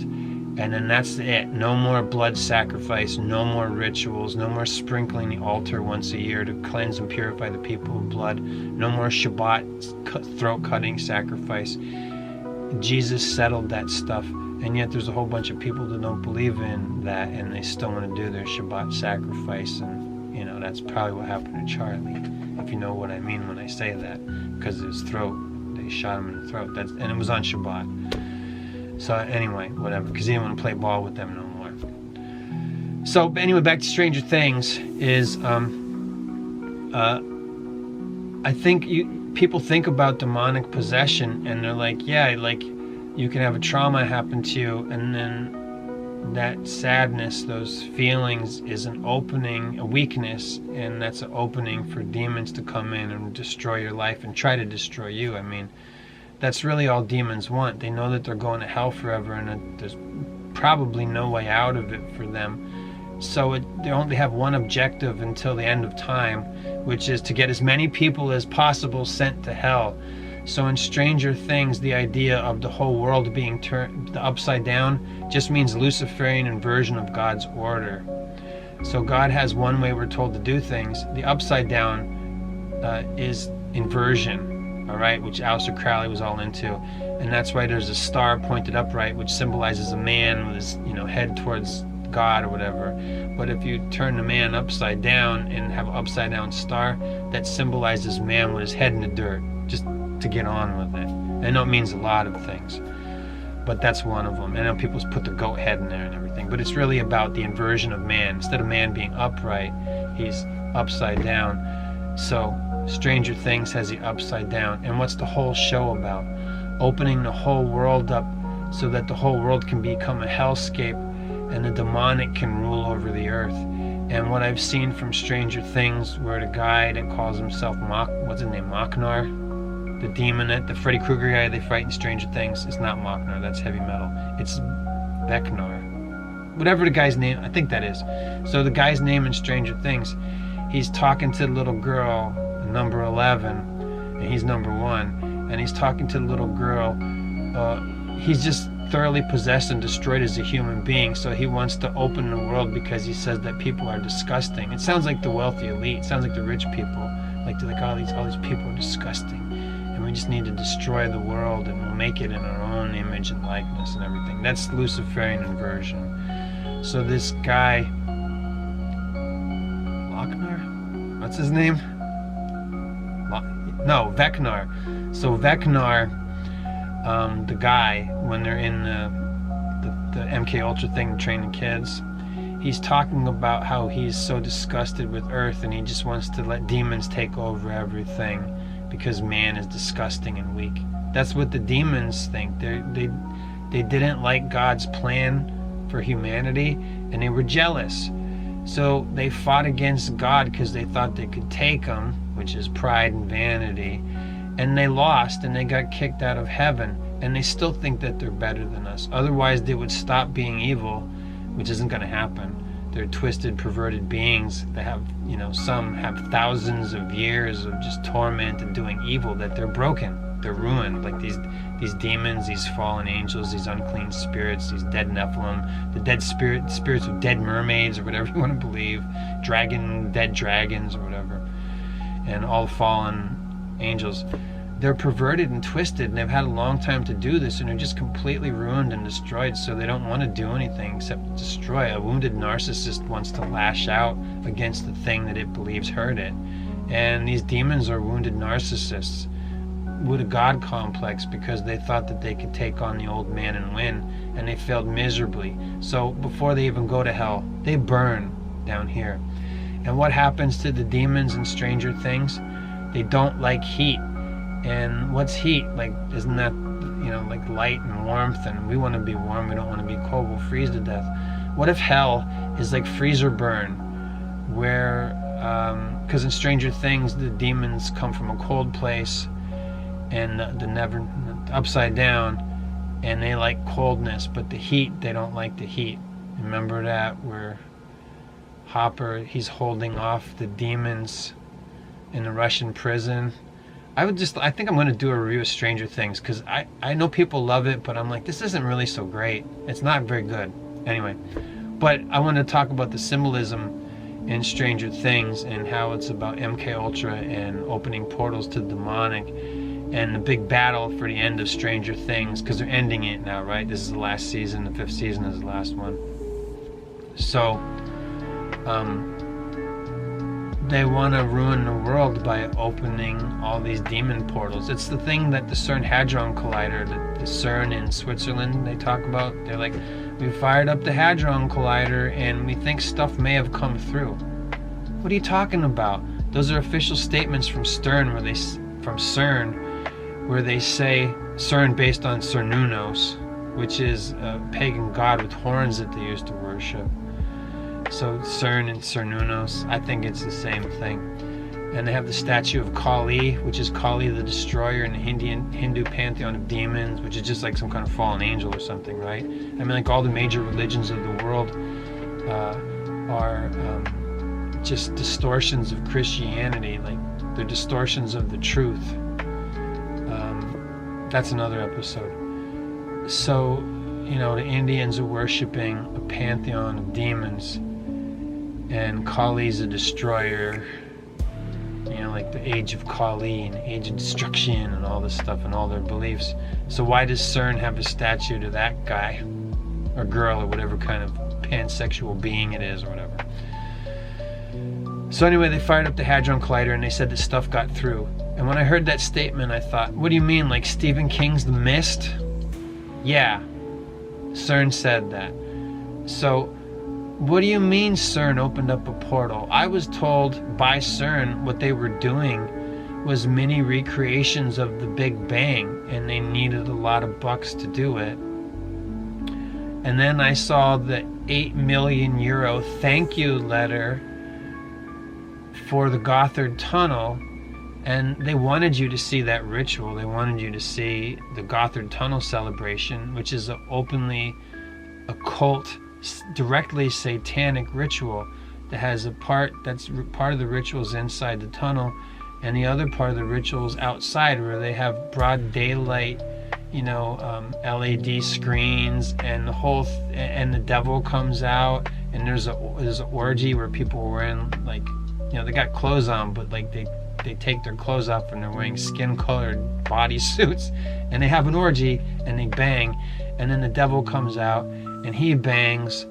And then that's it. No more blood sacrifice, no more rituals, no more sprinkling the altar once a year to cleanse and purify the people with blood, no more Shabbat throat-cutting sacrifice. Jesus settled that stuff, and yet there's a whole bunch of people that don't believe in that, and they still want to do their Shabbat sacrifice, and that's probably what happened to Charlie, if you know what I mean when I say that, because his throat, they shot him in the throat, and it was on Shabbat. So anyway, whatever, because he didn't want to play ball with them no more. So anyway, back to Stranger Things is, I think people think about demonic possession, and they're like, yeah, like you can have a trauma happen to you, and then that sadness, those feelings is an opening, a weakness, and that's an opening for demons to come in and destroy your life and try to destroy you. I mean, that's really all demons want. They know that they're going to hell forever, and there's probably no way out of it for them. So they only have one objective until the end of time, which is to get as many people as possible sent to hell. So in Stranger Things, the idea of the whole world being turned the upside down just means Luciferian inversion of God's order. So God has one way we're told to do things. The upside down is inversion, all right, which Aleister Crowley was all into. And that's why there's a star pointed upright, which symbolizes a man with his head towards God or whatever. But if you turn the man upside down and have an upside down star, that symbolizes man with his head in the dirt, just to get on with it. I know it means a lot of things, but that's one of them. I know people put the goat head in there and everything, but it's really about the inversion of man. Instead of man being upright, he's upside down. So Stranger Things has the upside down. And what's the whole show about? Opening the whole world up so that the whole world can become a hellscape and the demonic can rule over the earth. And what I've seen from Stranger Things, where the guy that calls himself Machnar, the demon, the Freddy Krueger guy they fight in Stranger Things, it's not Machnar, that's heavy metal. It's Vecnar. Whatever the guy's name, I think that is. So the guy's name in Stranger Things, he's talking to the little girl, number 11, and he's number 1, and he's talking to the little girl. He's just thoroughly possessed and destroyed as a human being, so he wants to open the world because he says that people are disgusting. It sounds like the wealthy elite. It sounds like the rich people. Like they're like, all these people are disgusting, and we just need to destroy the world, and we'll make it in our own image and likeness and everything. That's Luciferian inversion. So this guy, Lochnar? What's his name? No, Vecnar. So Vecnar, the guy, when they're in the MK Ultra thing training kids, he's talking about how he's so disgusted with Earth and he just wants to let demons take over everything because man is disgusting and weak. That's what the demons think. They didn't like God's plan for humanity and they were jealous. So they fought against God because they thought they could take him, which is pride and vanity, and they lost and they got kicked out of heaven, and they still think that they're better than us. Otherwise they would stop being evil, which isn't going to happen. They're twisted, perverted beings that have, some have thousands of years of just torment and doing evil, that they're broken, they're ruined. Like these demons, these fallen angels, these unclean spirits, these dead Nephilim, the dead spirits of dead mermaids, or whatever you want to believe, dead dragons or whatever, and all fallen angels. They're perverted and twisted, and they've had a long time to do this, and they're just completely ruined and destroyed, so they don't want to do anything except destroy. A wounded narcissist wants to lash out against the thing that it believes hurt it. And these demons are wounded narcissists with a God complex because they thought that they could take on the old man and win, and they failed miserably. So before they even go to hell, they burn down here. And what happens to the demons in Stranger Things? They don't like heat. And what's heat? Like, isn't that, like light and warmth, and we want to be warm, we don't want to be cold, we'll freeze to death. What if hell is like freezer burn, where, because in Stranger Things, the demons come from a cold place, and the upside down, and they like coldness, but the heat, they don't like the heat. Remember that, where Hopper, he's holding off the demons in the Russian prison. I think I'm going to do a review of Stranger Things, because I know people love it, but I'm like, this isn't really so great. It's not very good. Anyway, but I want to talk about the symbolism in Stranger Things and how it's about MK Ultra and opening portals to the demonic, and the big battle for the end of Stranger Things, because they're ending it now, right? This is the last season. The 5th season is the last one. So, they want to ruin the world by opening all these demon portals. It's the thing that the CERN Hadron Collider, the CERN in Switzerland, they talk about. They're like, we fired up the Hadron Collider and we think stuff may have come through. What are you talking about? Those are official statements from CERN, where they say CERN based on Cernunnos, which is a pagan god with horns that they used to worship. So CERN and Cernunnos, I think it's the same thing. And they have the statue of Kali, which is Kali the Destroyer in the Hindu pantheon of demons, which is just like some kind of fallen angel or something, right? I mean, like all the major religions of the world are just distortions of Christianity, like they're distortions of the truth. That's another episode. So, the Indians are worshiping a pantheon of demons, and Kali's a destroyer, like the age of Kali and age of destruction and all this stuff and all their beliefs. So why does CERN have a statue to that guy or girl or whatever kind of pansexual being it is or whatever. So anyway, they fired up the Hadron Collider and they said that stuff got through. And when I heard that statement, I thought, what do you mean, like Stephen King's The Mist? Yeah, CERN said that. So what do you mean CERN opened up a portal? I was told by CERN what they were doing was mini recreations of the Big Bang, and they needed a lot of bucks to do it. And then I saw the 8 million euro thank you letter for the Gothard Tunnel, and they wanted you to see that ritual. They wanted you to see the Gothard Tunnel celebration, which is an openly occult, directly satanic ritual that has a part that's part of the rituals inside the tunnel, and the other part of the rituals outside, where they have broad daylight, LED screens, and the whole and the devil comes out, and there's an orgy where people are wearing, like, they got clothes on, but like they take their clothes off and they're wearing skin-colored body suits, and they have an orgy and they bang, and then the devil comes out and he bangs,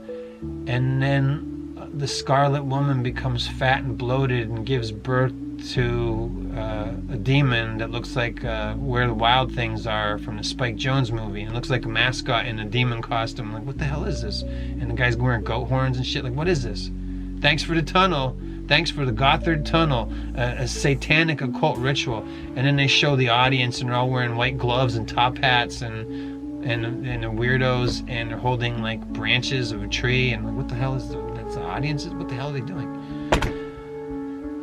and then the Scarlet Woman becomes fat and bloated and gives birth to a demon that looks like Where the Wild Things Are from the Spike Jonze movie, and it looks like a mascot in a demon costume. I'm like, what the hell is this? And the guy's wearing goat horns and shit. Like, what is this? Thanks for the tunnel. Thanks for the Gothard Tunnel, a satanic occult ritual. And then they show the audience, and they're all wearing white gloves and top hats, and they're weirdos, and they're holding like branches of a tree. And like, what the hell is that's the audience? What the hell are they doing?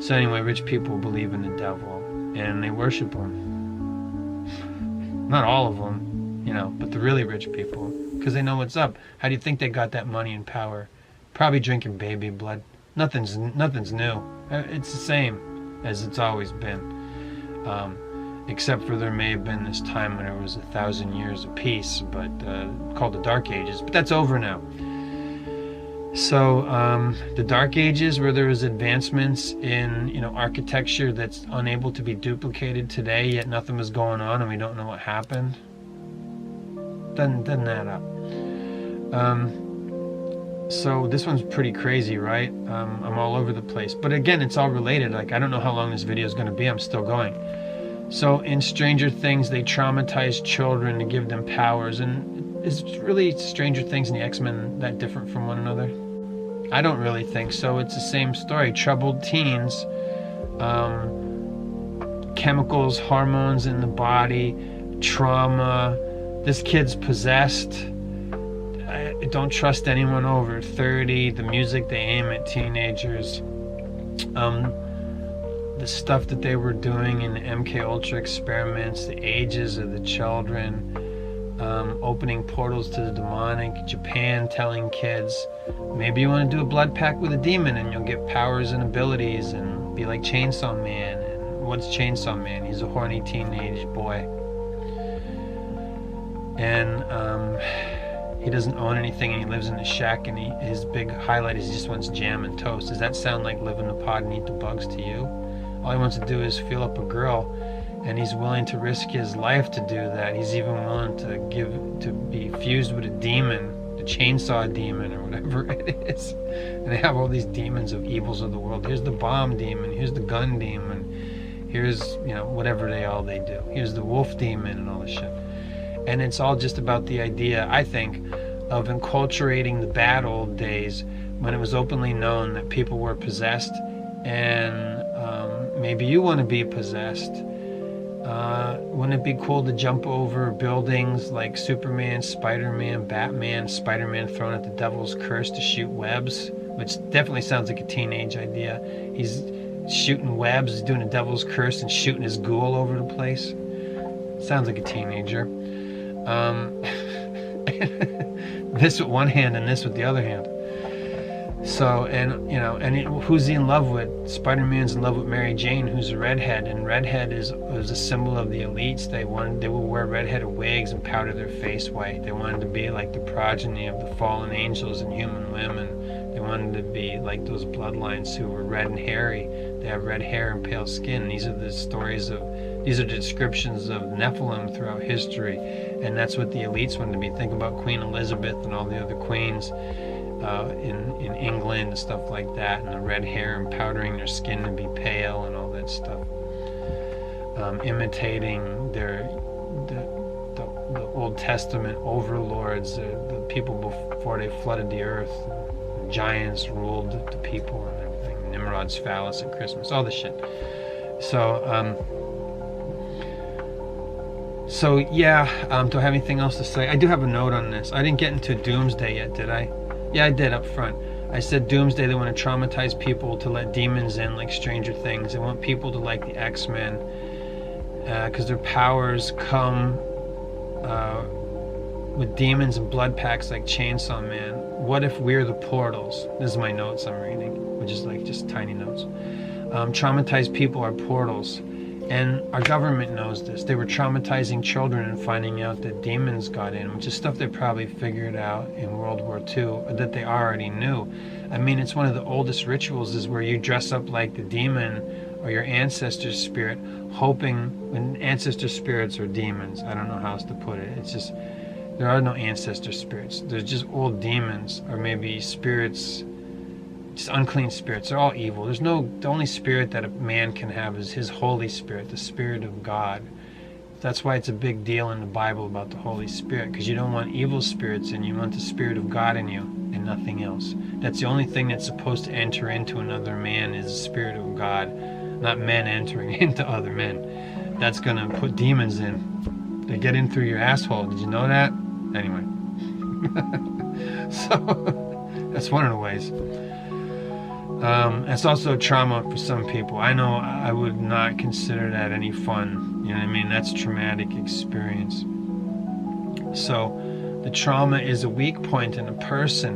So anyway, rich people believe in the devil, and they worship him. Not all of them, but the really rich people, because they know what's up. How do you think they got that money and power? Probably drinking baby blood. Nothing's new. It's the same as it's always been, except for there may have been this time when it was 1,000 years of peace, but called the Dark Ages. But that's over now. So the Dark Ages, where there was advancements in architecture that's unable to be duplicated today, yet nothing was going on and we don't know what happened. Doesn't add up. So this one's pretty crazy, right? I'm all over the place. But again, it's all related. Like, I don't know how long this video is going to be. I'm still going. So in Stranger Things, they traumatize children to give them powers. And is really Stranger Things and the X-Men that different from one another? I don't really think so. It's the same story. Troubled teens, chemicals, hormones in the body, trauma. This kid's possessed. I don't trust anyone over 30. The music they aim at teenagers. The stuff that they were doing in the MK Ultra experiments, the ages of the children, opening portals to the demonic, Japan telling kids, maybe you want to do a blood pact with a demon and you'll get powers and abilities and be like Chainsaw Man. And what's Chainsaw Man? He's a horny teenage boy. And he doesn't own anything, and he lives in a shack, and his big highlight is he just wants jam and toast. Does that sound like live in the pod and eat the bugs to you? All he wants to do is feel up a girl, and he's willing to risk his life to do that. He's even willing to be fused with a demon, the chainsaw demon or whatever it is. And they have all these demons of evils of the world. Here's the bomb demon, here's the gun demon, here's whatever they do. Here's the wolf demon and all this shit. And it's all just about the idea, I think, of enculturating the bad old days when it was openly known that people were possessed, and maybe you want to be possessed. Wouldn't it be cool to jump over buildings like Superman, Spider-Man, Batman, Spider-Man throwing at the devil's curse to shoot webs, which definitely sounds like a teenage idea. He's shooting webs, he's doing a devil's curse and shooting his ghoul over the place. Sounds like a teenager. This with one hand and this with the other hand. So, who's he in love with? Spider-Man's in love with Mary Jane, who's a redhead, and redhead was a symbol of the elites. They would wear redheaded wigs and powder their face white. They wanted to be like the progeny of the fallen angels and human women. They wanted to be like those bloodlines who were red and hairy. They have red hair and pale skin. These are the descriptions of Nephilim throughout history, and that's what the elites wanted to be. Think about Queen Elizabeth and all the other queens. in England and stuff like that, and the red hair and powdering their skin to be pale and all that stuff, imitating the Old Testament overlords, the people before they flooded the earth. The giants ruled the people and everything. Nimrod's phallus at Christmas, all this shit. So yeah, do I have anything else to say? I do have a note on this. I didn't get into Doomsday yet, did I? Yeah, I did up front. I said Doomsday, they want to traumatize people to let demons in like Stranger Things. They want people to like the X-Men because their powers come with demons and blood packs like Chainsaw Man. What if we're the portals? This is my notes I'm reading, which is like just tiny notes. Traumatized people are portals. And our government knows this. They were traumatizing children and finding out that demons got in, which is stuff they probably figured out in World War II, or that they already knew. I mean, it's one of the oldest rituals is where you dress up like the demon or your ancestor's spirit, hoping, when ancestor spirits are demons. I don't know how else to put it. It's just, there are no ancestor spirits. There's just old demons, or maybe spirits, just unclean spirits. They're all evil. There's no, the only spirit that a man can have is his Holy Spirit, the Spirit of God. That's why it's a big deal in the Bible about the Holy Spirit, because you don't want evil spirits in you. You want the Spirit of God in you and nothing else. That's the only thing that's supposed to enter into another man is the Spirit of God, not men entering into other men. That's going to put demons in. They get in through your asshole. Did you know that? Anyway. So, that's one of the ways. It's also trauma for some people. I know I would not consider that any fun. You know what I mean? That's a traumatic experience. So the trauma is a weak point in a person,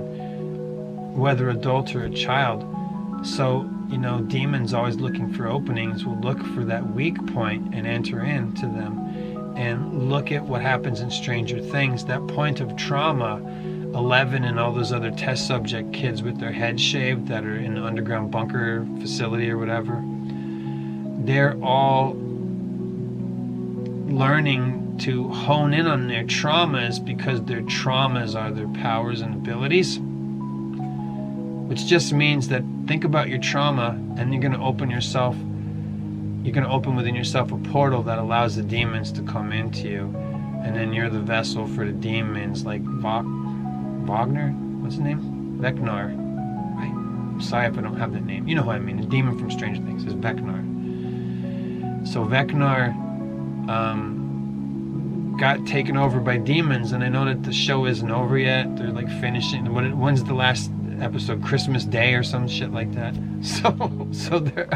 whether adult or a child. So, you know, demons always looking for openings will look for that weak point and enter into them. And look at what happens in Stranger Things. That point of trauma, 11 and all those other test subject kids with their heads shaved that are in the underground bunker facility or whatever, they're all learning to hone in on their traumas because their traumas are their powers and abilities, which just means that think about your trauma and you're going to open within yourself a portal that allows the demons to come into you, and then you're the vessel for the demons, like Wagner? What's his name? Vecnar. I'm sorry if I don't have that name. You know who I mean. The demon from Stranger Things is Vecnar. So Vecnar got taken over by demons, and I know that the show isn't over yet. They're like finishing. When's the last episode? Christmas Day or some shit like that. So they're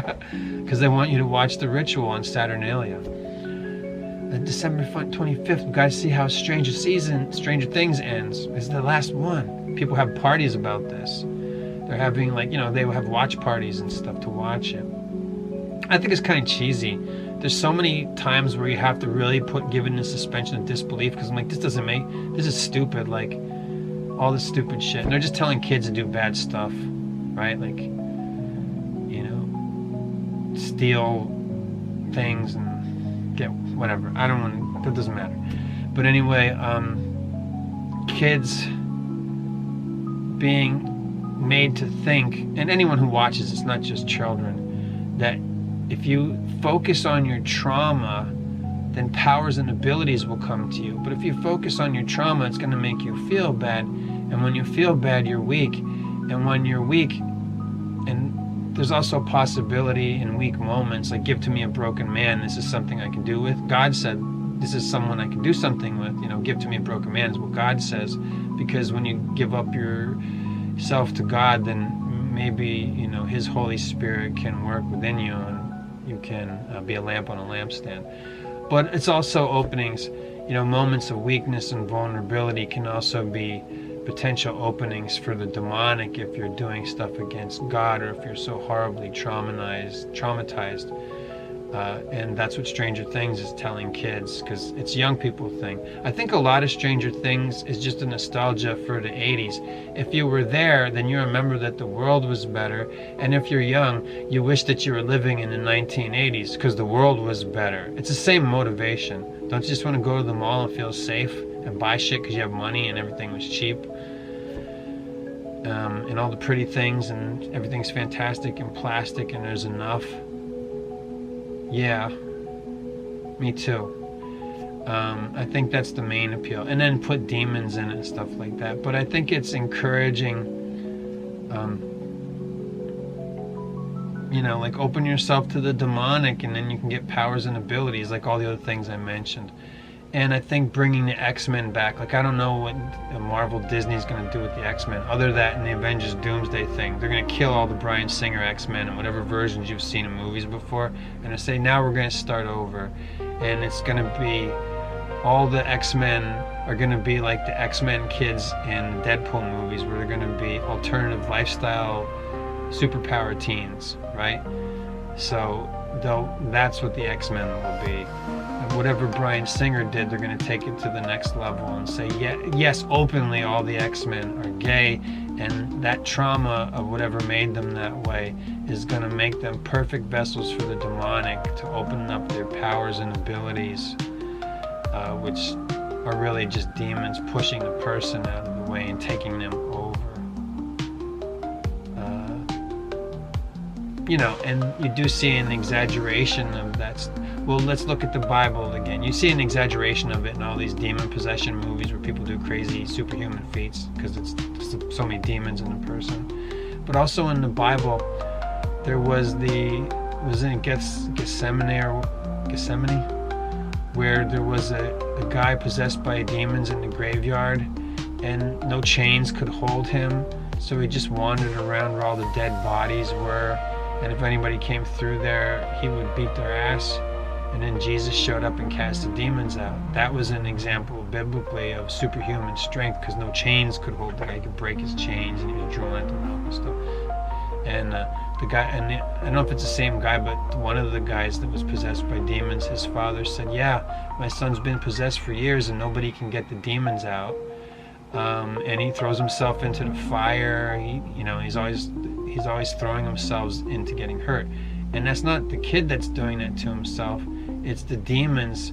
because they want you to watch the ritual on Saturnalia. December 25th, we guys see how Stranger Things ends. It's the last one. People have parties about this. They're having, like, you know, they have watch parties and stuff to watch it. I think it's kind of cheesy. There's so many times where you have to really give in a suspension of disbelief, because I'm like, this is stupid, like, all this stupid shit. And they're just telling kids to do bad stuff, right? Like, you know, steal things and get whatever. I don't want, that doesn't matter. But anyway, kids being made to think, and anyone who watches, it's not just children, that if you focus on your trauma, then powers and abilities will come to you. But if you focus on your trauma, it's going to make you feel bad. And when you feel bad, you're weak. And when you're weak, and there's also a possibility in weak moments, like, give to me a broken man, this is something I can do with. God said, this is someone I can do something with. You know, give to me a broken man is what God says. Because when you give up yourself to God, then maybe, you know, His Holy Spirit can work within you, and you can be a lamp on a lampstand. But it's also openings. You know, moments of weakness and vulnerability can also be potential openings for the demonic if you're doing stuff against God, or if you're so horribly traumatized. And that's what Stranger Things is telling kids, because it's a young people thing. I think a lot of Stranger Things is just a nostalgia for the 80s. If you were there, then you remember that the world was better. And if you're young, you wish that you were living in the 1980s because the world was better. It's the same motivation. Don't you just want to go to the mall and feel safe and buy shit because you have money and everything was cheap? and all the pretty things, and everything's fantastic and plastic, and there's enough. Yeah, me too. I think that's the main appeal, and then put demons in it and stuff like that. But I think it's encouraging, like open yourself to the demonic, and then you can get powers and abilities, like all the other things I mentioned. And I think bringing the X-Men back, like I don't know what Marvel Disney's going to do with the X-Men, other than that in the Avengers Doomsday thing. They're going to kill all the Bryan Singer X-Men and whatever versions you've seen in movies before, and they say now we're going to start over, and it's going to be all the X-Men are going to be like the X-Men kids in the Deadpool movies, where they're going to be alternative lifestyle superpower teens, right? So that's what the X-Men will be. And whatever Bryan Singer did, they're going to take it to the next level and say, yes, openly all the X-Men are gay, and that trauma of whatever made them that way is going to make them perfect vessels for the demonic to open up their powers and abilities, which are really just demons pushing a person out of the way and taking them over. And you do see an exaggeration of that. Well, let's look at the Bible again. You see an exaggeration of it in all these demon possession movies where people do crazy superhuman feats because it's so many demons in a person. But also in the Bible, there was in Gethsemane, where there was a guy possessed by demons in the graveyard, and no chains could hold him, so he just wandered around where all the dead bodies were, and if anybody came through there, he would beat their ass, and then Jesus showed up and cast the demons out. That was an example biblically of superhuman strength, because no chains could hold the guy. He could break his chains, and he was drawing at them out and stuff. And the guy, and I don't know if it's the same guy, but one of the guys that was possessed by demons, his father said, yeah, my son's been possessed for years and nobody can get the demons out. And he throws himself into the fire. He's always throwing himself into getting hurt. And that's not the kid that's doing that to himself. It's the demons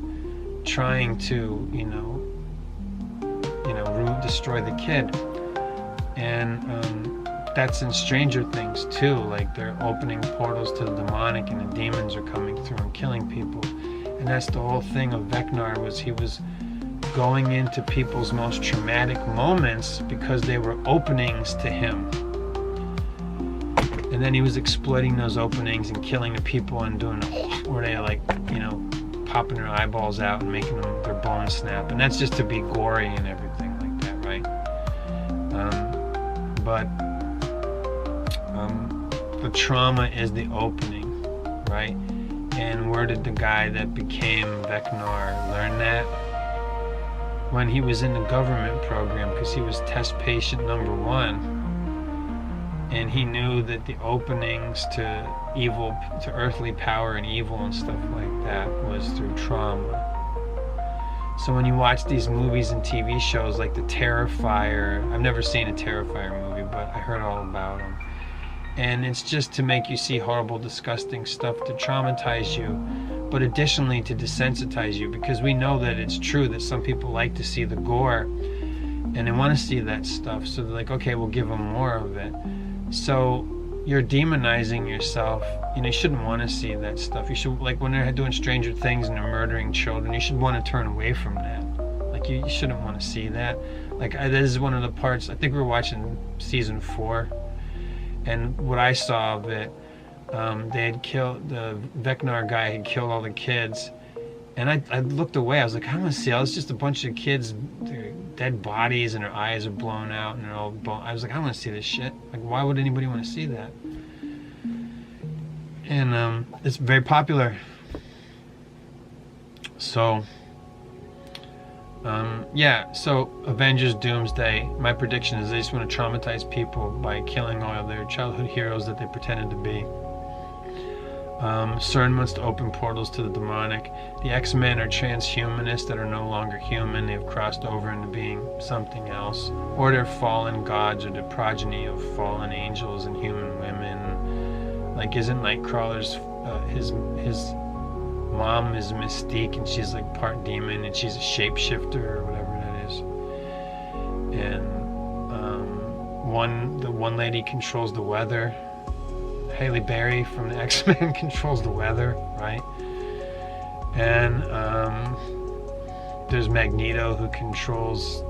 trying to, destroy the kid. And that's in Stranger Things too. Like they're opening portals to the demonic, and the demons are coming through and killing people. And that's the whole thing of Vecna, was he was going into people's most traumatic moments because they were openings to him. And then he was exploiting those openings and killing the people and doing where they popping their eyeballs out and making their bones snap. And that's just to be gory and everything like that, right? But the trauma is the opening, right? And where did the guy that became Vecna learn that? When he was in the government program, because he was test patient number 1. And he knew that the openings to evil, to earthly power and evil and stuff like that was through trauma. So when you watch these movies and TV shows like The Terrifier, I've never seen a Terrifier movie, but I heard all about them. And it's just to make you see horrible, disgusting stuff, to traumatize you, but additionally to desensitize you, because we know that it's true that some people like to see the gore and they want to see that stuff. So they're like, okay, we'll give them more of it. So you're demonizing yourself. You shouldn't want to see that stuff. You should, like when they're doing Stranger Things and they're murdering children, you should want to turn away from that. Like you shouldn't want to see that. Like this is one of the parts, I think we were watching season 4, and what I saw of it, they had killed, the Vecna guy had killed all the kids, and I looked away. I was like, I don't want to see all this. Just a bunch of kids, their dead bodies, and their eyes are blown out, and they're all I was like, I don't want to see this shit. Like, why would anybody want to see that? And it's very popular. So so Avengers Doomsday, my prediction is they just want to traumatize people by killing all of their childhood heroes that they pretended to be. CERN wants to open portals to the demonic. The X-Men are transhumanists that are no longer human. They've crossed over into being something else. Or they're fallen gods, or the progeny of fallen angels and human women. Like, isn't Nightcrawler's, his mom is Mystique, and she's like part demon, and she's a shapeshifter, or whatever that is. And one lady controls the weather. Haley Berry from the X-Men controls the weather, right? And there's Magneto, who controls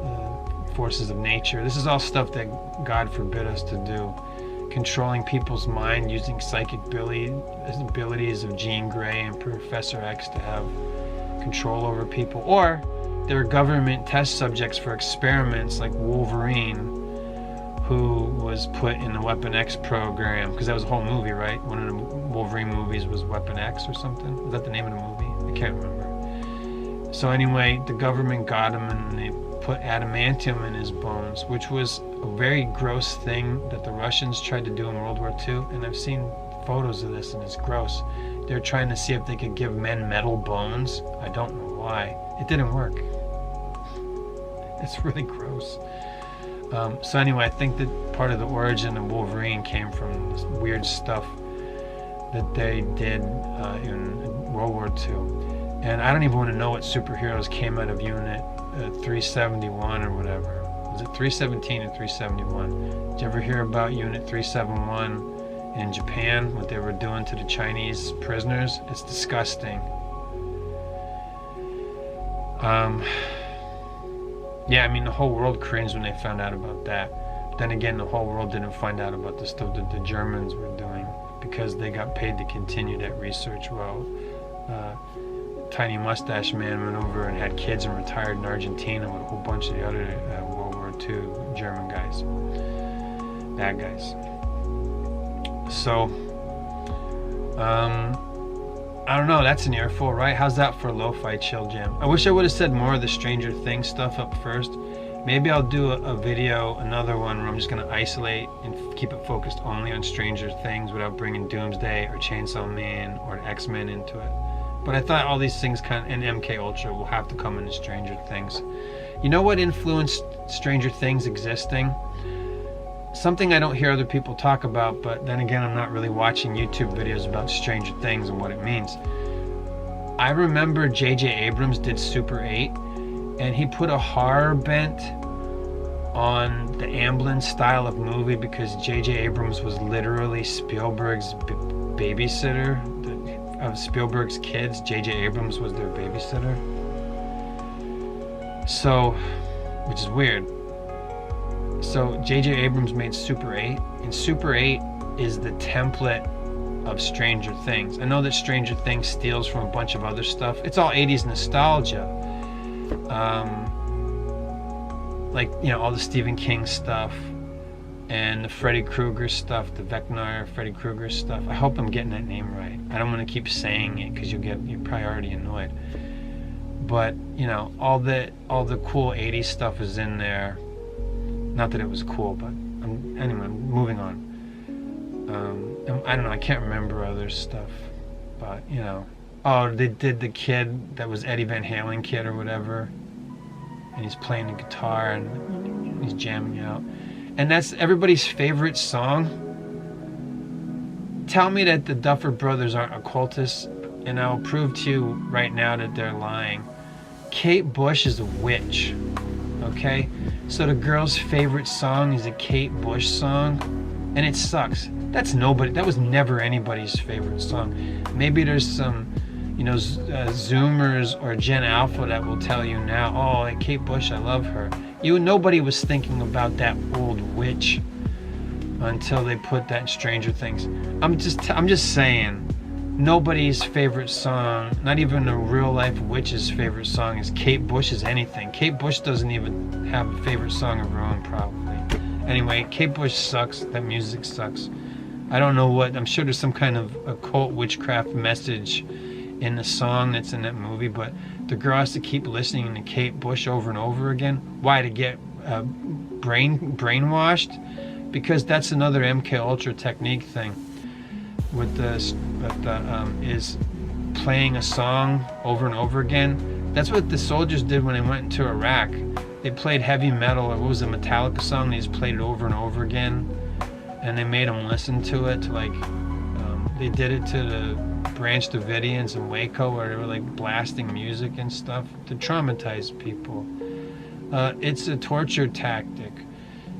forces of nature. This is all stuff that God forbid us to do. Controlling people's mind using psychic abilities of Jean Grey and Professor X to have control over people. Or there are government test subjects for experiments, like Wolverine, who was put in the Weapon X program, because that was a whole movie, right? One of the Wolverine movies was Weapon X or something. Was that the name of the movie? I can't remember. So anyway, the government got him and they put adamantium in his bones, which was a very gross thing that the Russians tried to do in World War II. And I've seen photos of this and it's gross. They're trying to see if they could give men metal bones. I don't know why. It didn't work. It's really gross. So anyway, I think that part of the origin of Wolverine came from this weird stuff that they did in World War II. And I don't even want to know what superheroes came out of Unit 371 or whatever. Was it 317 or 371? Did you ever hear about Unit 371 in Japan, what they were doing to the Chinese prisoners? It's disgusting. Yeah, I mean, the whole world cringed when they found out about that. But then again, the whole world didn't find out about the stuff that the Germans were doing because they got paid to continue that research while Tiny Mustache Man went over and had kids and retired in Argentina with a whole bunch of the other World War II German guys. Bad guys. So, I don't know, that's an earful, right? How's that for a lo-fi chill jam? I wish I would have said more of the Stranger Things stuff up first. Maybe I'll do a video, another one, where I'm just going to isolate and keep it focused only on Stranger Things without bringing Doomsday or Chainsaw Man or X-Men into it. But I thought all these things and MK Ultra will have to come into Stranger Things. You know what influenced Stranger Things existing? Something I don't hear other people talk about, but then again, I'm not really watching YouTube videos about Stranger Things and what it means. I remember J.J. Abrams did Super 8, and he put a horror bent on the Amblin style of movie because J.J. Abrams was literally Spielberg's babysitter. Of Spielberg's kids, J.J. Abrams was their babysitter. So, which is weird. So J.J. Abrams made Super 8, and Super 8 is the template of Stranger Things. I know that Stranger Things steals from a bunch of other stuff. It's all 80s nostalgia. Like, you know, all the Stephen King stuff and the Freddy Krueger stuff, the Vecna Freddy Krueger stuff. I hope I'm getting that name right. I don't want to keep saying it because you're probably already annoyed. But, you know, all the cool 80s stuff is in there. Not that it was cool, but anyway, moving on. I don't know, I can't remember other stuff, but, you know. Oh, they did the kid that was Eddie Van Halen kid or whatever, and he's playing the guitar and he's jamming out. And that's everybody's favorite song. Tell me that the Duffer Brothers aren't occultists, and I'll prove to you right now that they're lying. Kate Bush is a witch, okay? So the girl's favorite song is a Kate Bush song, and it sucks. That was never anybody's favorite song. Maybe there's some, you know, Zoomers or Gen Alpha that will tell you now, oh, Kate Bush, I love her. Nobody was thinking about that old witch until they put that in Stranger Things. I'm just saying, nobody's favorite song, not even a real life witch's favorite song, is Kate Bush's anything. Kate Bush doesn't even have a favorite song of her own, probably. Anyway, Kate Bush sucks. That music sucks. I don't know what. I'm sure there's some kind of occult witchcraft message in the song that's in that movie, but the girl has to keep listening to Kate Bush over and over again. Why? To get brainwashed? Because that's another MK Ultra technique thing. Is playing a song over and over again. That's what the soldiers did when they went into Iraq. They played heavy metal, or what was a Metallica song? They just played it over and over again, and they made them listen to it. They did it to the Branch Davidians in Waco, where they were like blasting music and stuff to traumatize people. It's a torture tactic.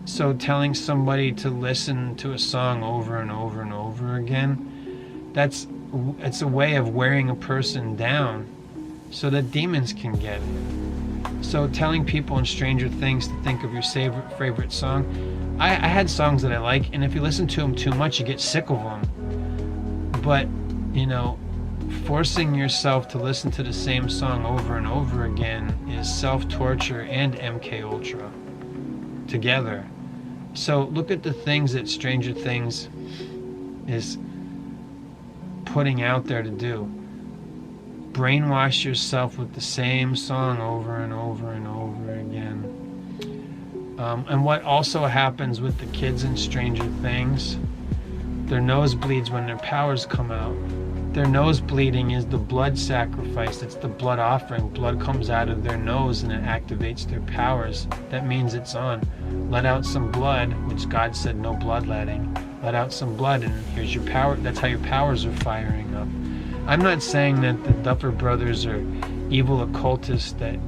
So telling somebody to listen to a song over and over and over again, it's a way of wearing a person down so that demons can get it. So telling people in Stranger Things to think of your favorite song, I had songs that I like, and if you listen to them too much, you get sick of them. But, forcing yourself to listen to the same song over and over again is self-torture and MK Ultra together. So look at the things that Stranger Things is putting out there to do. Brainwash yourself with the same song over and over and over again. And what also happens with the kids in Stranger Things, their nose bleeds when their powers come out. Their nose bleeding is the blood sacrifice. It's the blood offering. Blood comes out of their nose and it activates their powers. That means it's on. Let out some blood, which God said no bloodletting. Let out some blood and here's your power. That's how your powers are firing up. I'm not saying that the Duffer Brothers are evil occultists that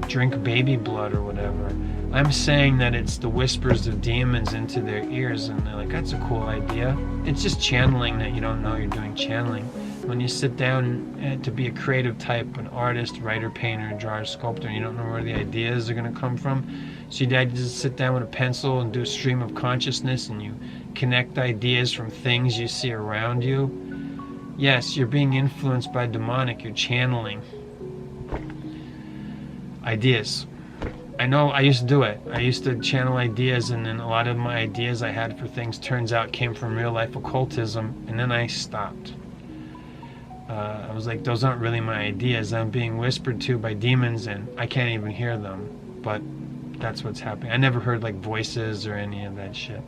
drink baby blood or whatever. I'm saying that it's the whispers of demons into their ears, and they're like, that's a cool idea. It's just channeling that you don't know you're doing channeling. When you sit down to be a creative type, an artist, writer, painter, drawer, sculptor, and you don't know where the ideas are going to come from, so you just sit down with a pencil and do a stream of consciousness, and you connect ideas from things you see around you. Yes, you're being influenced by demonic. You're channeling ideas. I know I used to do it. I used to channel ideas, and then a lot of my ideas I had for things turns out came from real life occultism, and then I stopped. I was like, those aren't really my ideas. I'm being whispered to by demons, and I can't even hear them. But that's what's happening. I never heard like voices or any of that shit.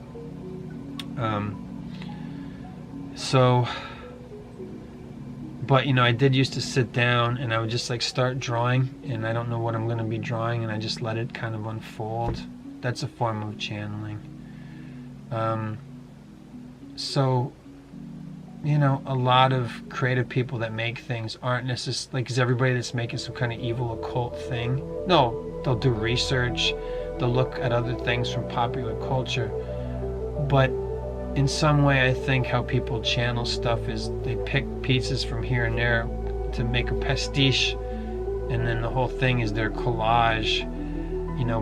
But I did used to sit down and I would just like start drawing, and I don't know what I'm going to be drawing, and I just let it kind of unfold. That's a form of channeling. A lot of creative people that make things aren't necessarily like, is everybody that's making some kind of evil occult thing? No, they'll do research, they'll look at other things from popular culture, but in some way I think how people channel stuff is they pick pieces from here and there to make a pastiche, and then the whole thing is their collage,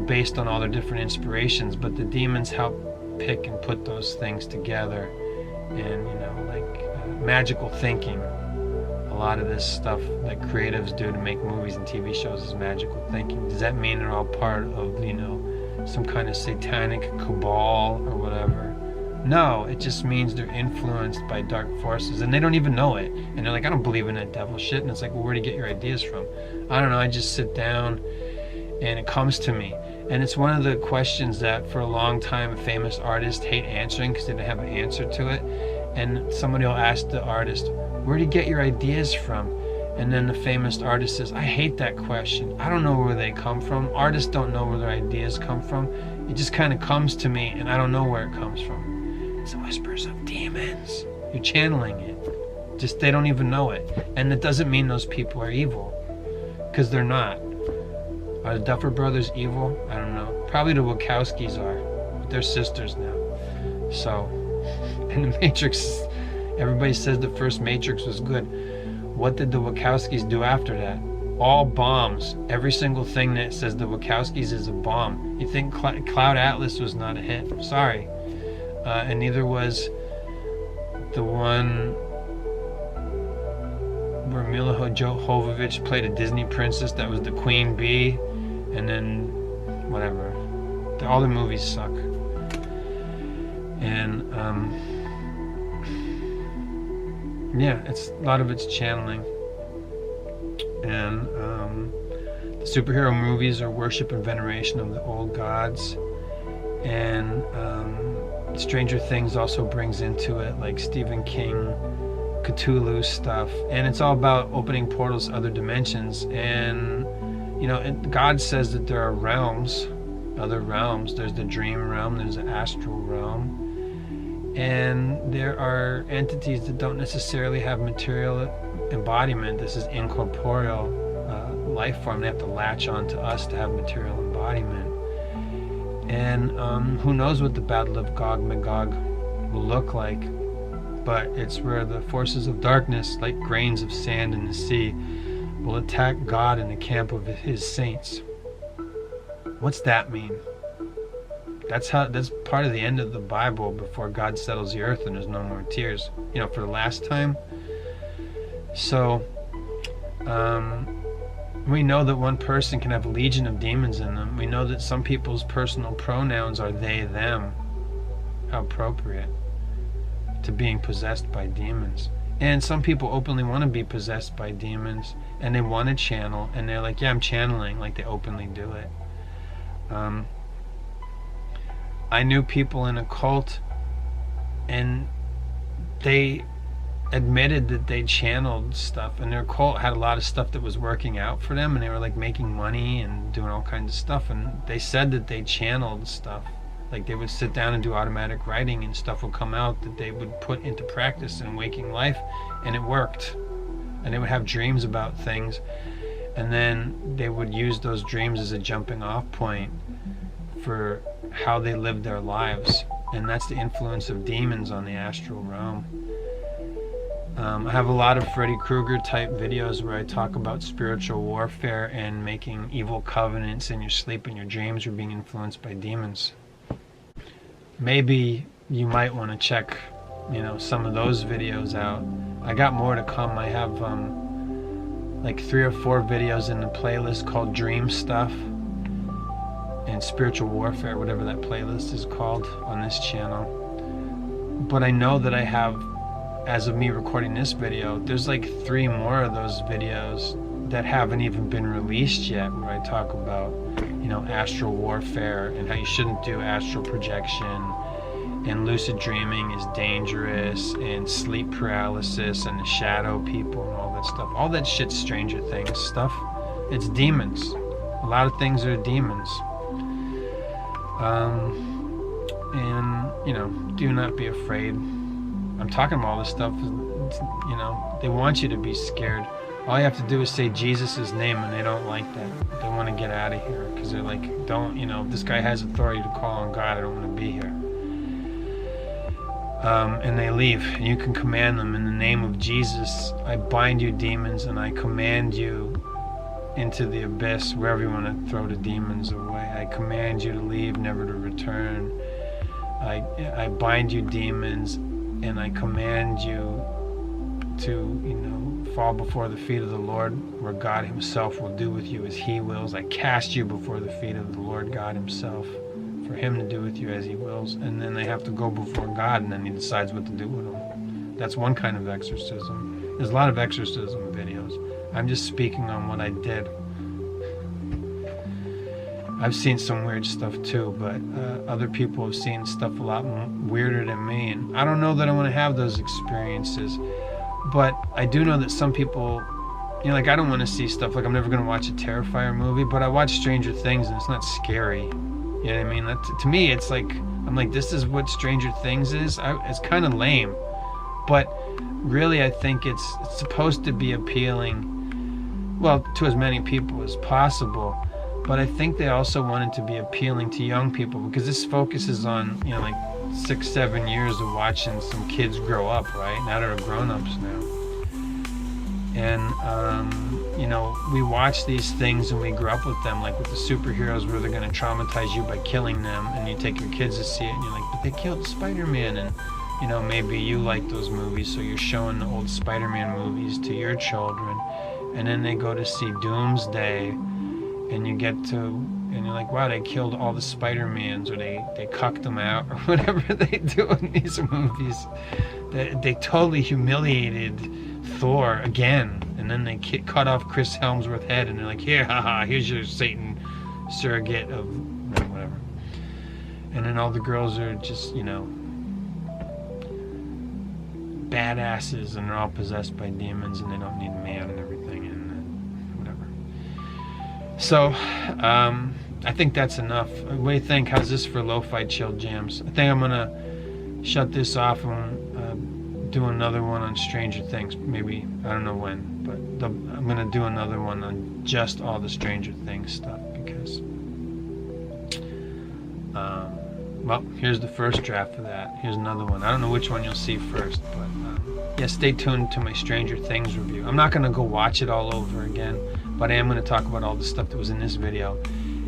based on all their different inspirations, but the demons help pick and put those things together. And magical thinking, a lot of this stuff that creatives do to make movies and TV shows is magical thinking. Does that mean they're all part of some kind of satanic cabal or whatever? No, it just means they're influenced by dark forces, and they don't even know it. And they're like, I don't believe in that devil shit. And it's like, well, where do you get your ideas from? I don't know, I just sit down and it comes to me. And it's one of the questions that for a long time famous artists hate answering because they don't have an answer to it. And somebody will ask the artist, where do you get your ideas from? And then the famous artist says, I hate that question. I don't know where they come from. Artists don't know where their ideas come from. It just kind of comes to me, and I don't know where it comes from. It's the whispers of demons. You're channeling it. Just they don't even know it. And it doesn't mean those people are evil, because they're not. Are the Duffer Brothers evil? I don't know. Probably the Wachowskis are, but they're sisters now. So, and the Matrix, everybody says the first Matrix was good. What did the Wachowskis do after that? All bombs. Every single thing that says the Wachowskis is a bomb. You think Cloud Atlas was not a hit? Sorry. And neither was the one where Mila Jovovich played a Disney princess that was the Queen Bee, and then whatever. All the movies suck. And it's a lot of it's channeling. And the superhero movies are worship and veneration of the old gods. And Stranger Things also brings into it like Stephen King, Cthulhu stuff, and it's all about opening portals to other dimensions. And God says that there are realms, other realms. There's the dream realm, there's the astral realm, and there are entities that don't necessarily have material embodiment. This is incorporeal life form. They have to latch on to us to have material embodiment. And who knows what the Battle of Gog Magog will look like. But it's where the forces of darkness, like grains of sand in the sea, will attack God in the camp of his saints. What's that mean? That's part of the end of the Bible, before God settles the earth and there's no more tears, for the last time. So we know that one person can have a legion of demons in them. We know that some people's personal pronouns are they, them. How appropriate to being possessed by demons. And some people openly want to be possessed by demons, and they want to channel, and they're like, yeah, I'm channeling, like they openly do it. I knew people in a cult, and they admitted that they channeled stuff, and their cult had a lot of stuff that was working out for them, and they were like making money and doing all kinds of stuff, and they said that they channeled stuff. Like they would sit down and do automatic writing, and stuff would come out that they would put into practice in waking life, and it worked. And they would have dreams about things, and then they would use those dreams as a jumping off point for how they lived their lives. And that's the influence of demons on the astral realm. I have a lot of Freddy Krueger type videos where I talk about spiritual warfare and making evil covenants in your sleep and your dreams. You're being influenced by demons. Maybe you might want to check, some of those videos out. I got more to come. I have like 3 or 4 videos in the playlist called Dream Stuff and Spiritual Warfare, whatever that playlist is called, on this channel. But I know that I have, as of me recording this video, there's like 3 more of those videos that haven't even been released yet, where I talk about astral warfare and how you shouldn't do astral projection, and lucid dreaming is dangerous, and sleep paralysis, and the shadow people, and all that stuff. All that shit's Stranger Things stuff. It's demons. A lot of things are demons. And do not be afraid. I'm talking about all this stuff. They want you to be scared. All you have to do is say Jesus' name, and they don't like that. They want to get out of here, because they're like, don't, this guy has authority to call on God, I don't want to be here. And they leave. And you can command them, in the name of Jesus, I bind you demons, and I command you into the abyss, wherever you want to throw the demons away. I command you to leave, never to return. I bind you demons, and I command you to fall before the feet of the Lord, where God himself will do with you as he wills. I cast you before the feet of the Lord God himself, for him to do with you as he wills. And then they have to go before God, and then he decides what to do with them. That's one kind of exorcism. There's a lot of exorcism videos. I'm just speaking on what I did. I've seen some weird stuff too, but other people have seen stuff a lot weirder than me, and I don't know that I want to have those experiences. But I do know that some people, I don't want to see stuff, like I'm never going to watch a Terrifier movie, but I watch Stranger Things, and it's not scary. You know what I mean? To me, it's like, I'm like, this is what Stranger Things is? It's kind of lame. But really, I think it's supposed to be appealing, well, to as many people as possible. But I think they also want it to be appealing to young people, because this focuses on, like 6-7 years of watching some kids grow up, right? Now they're grown-ups now. And, we watch these things and we grow up with them, like with the superheroes, where they're going to traumatize you by killing them, and you take your kids to see it, and you're like, but they killed Spider-Man, and, maybe you like those movies, so you're showing the old Spider-Man movies to your children, and then they go to see Doomsday, and you get to, and you're like, wow, they killed all the Spider-Mans, or they cucked them out, or whatever they do in these movies. They totally humiliated Thor again, and then they cut off Chris Hemsworth's head, and they're like, here, haha, here's your Satan surrogate of, whatever. And then all the girls are just, badasses, and they're all possessed by demons, and they don't need a man and everything, and whatever. So, I think that's enough. What do you think? How's this for lo-fi chill jams? I think I'm gonna shut this off and do another one on Stranger Things. Maybe, I don't know when, but I'm gonna do another one on just all the Stranger Things stuff, because Well, here's the first draft of that. Here's another one. I don't know which one you'll see first, but yeah, stay tuned to my Stranger Things review. I'm not going to go watch it all over again, but I am going to talk about all the stuff that was in this video.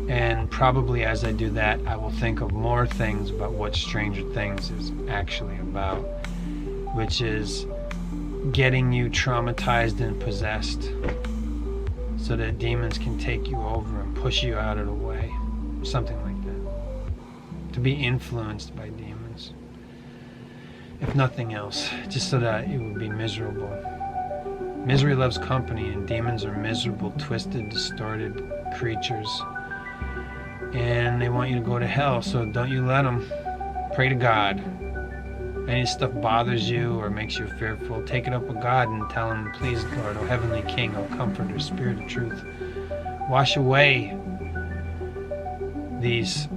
And probably as I do that, I will think of more things about what Stranger Things is actually about, which is getting you traumatized and possessed so that demons can take you over and push you out of the way. Something like that. To be influenced by demons. If nothing else, just so that it would be miserable. Misery loves company, and demons are miserable, twisted, distorted creatures. And they want you to go to hell, so don't you let them. Pray to God. Any stuff bothers you or makes you fearful, take it up with God and tell him, please, Lord, O Heavenly King, O Comforter, Spirit of Truth, wash away these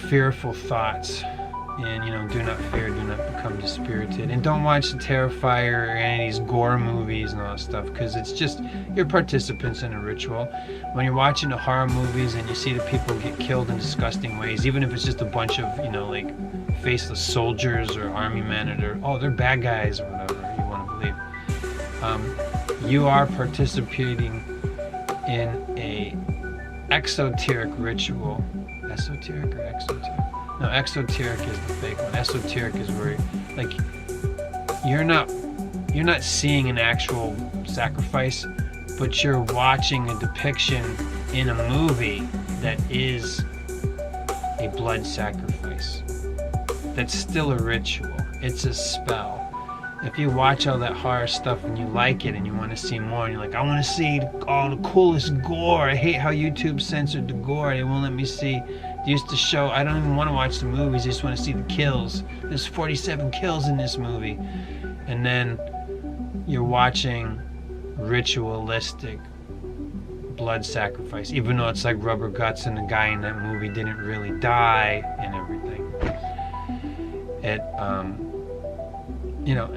fearful thoughts. And, do not fear, do not become dispirited. And don't watch the Terrifier or any of these gore movies and all that stuff, because it's just, you're participants in a ritual. When you're watching the horror movies and you see the people get killed in disgusting ways, even if it's just a bunch of, like faceless soldiers or army men, or they're bad guys or whatever you want to believe. You are participating in a exoteric ritual. Esoteric or exoteric? No, exoteric is the fake one. Esoteric is where, you're not seeing an actual sacrifice, but you're watching a depiction in a movie that is a blood sacrifice. That's still a ritual. It's a spell. If you watch all that horror stuff and you like it and you want to see more, and you're like, I want to see all the coolest gore. I hate how YouTube censored the gore. They won't let me see. They used to show, I don't even want to watch the movies. I just want to see the kills. There's 47 kills in this movie. And then you're watching ritualistic blood sacrifice, even though it's like rubber guts and the guy in that movie didn't really die and everything.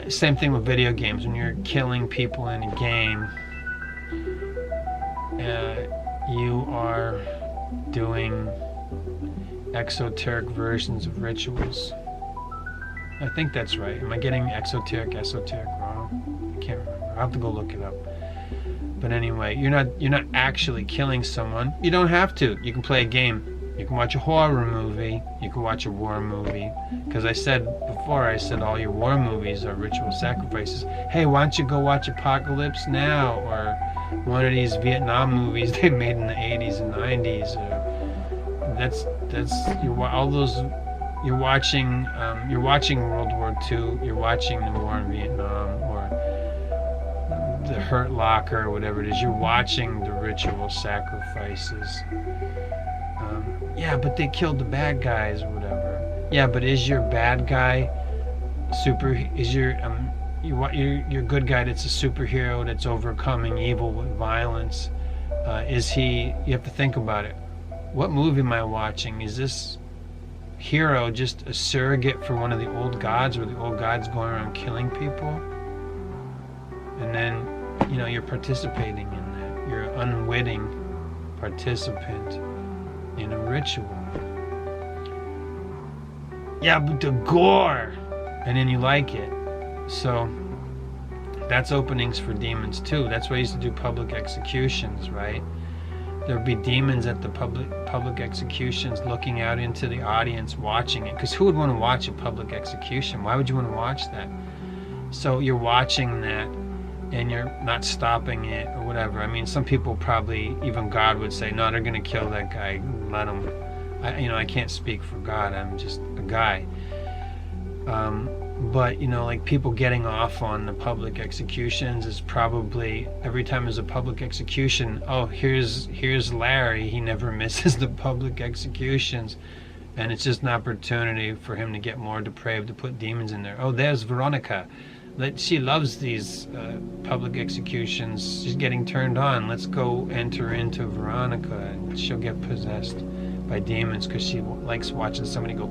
Same thing with video games. When you're killing people in a game, you are doing exoteric versions of rituals. I think that's right. Am I getting esoteric wrong? I can't remember. I'll have to go look it up. But anyway, you're not actually killing someone. You don't have to. You can play a game. You can watch a horror movie. You can watch a war movie. Because I said all your war movies are ritual sacrifices. Hey, why don't you go watch Apocalypse Now, or one of these Vietnam movies they made in the 80s and 90s. You're watching World War II. You're watching the war in Vietnam, or the Hurt Locker, or whatever it is. You're watching the ritual sacrifices. Yeah, but they killed the bad guys or whatever. Yeah, but is your bad guy your good guy that's a superhero that's overcoming evil with violence? Is he? You have to think about it. What movie am I watching? Is this hero just a surrogate for one of the old gods, where the old gods going around killing people? And then, you're participating in that. You're an unwitting participant in a ritual. Yeah, but the gore! And then you like it. So, that's openings for demons too. That's why I used to do public executions, right? There'd be demons at the public executions looking out into the audience watching it. Because who would want to watch a public execution? Why would you want to watch that? So you're watching that and you're not stopping it or whatever. I mean, some people probably, even God would say, no, they're going to kill that guy. Let them. I can't speak for God. I'm just a guy. But, people getting off on the public executions is probably, every time there's a public execution, oh, here's Larry. He never misses the public executions. And it's just an opportunity for him to get more depraved, to put demons in there. Oh, there's Veronica. She loves these public executions. She's getting turned on. Let's go enter into Veronica, and she'll get possessed by demons because she likes watching somebody go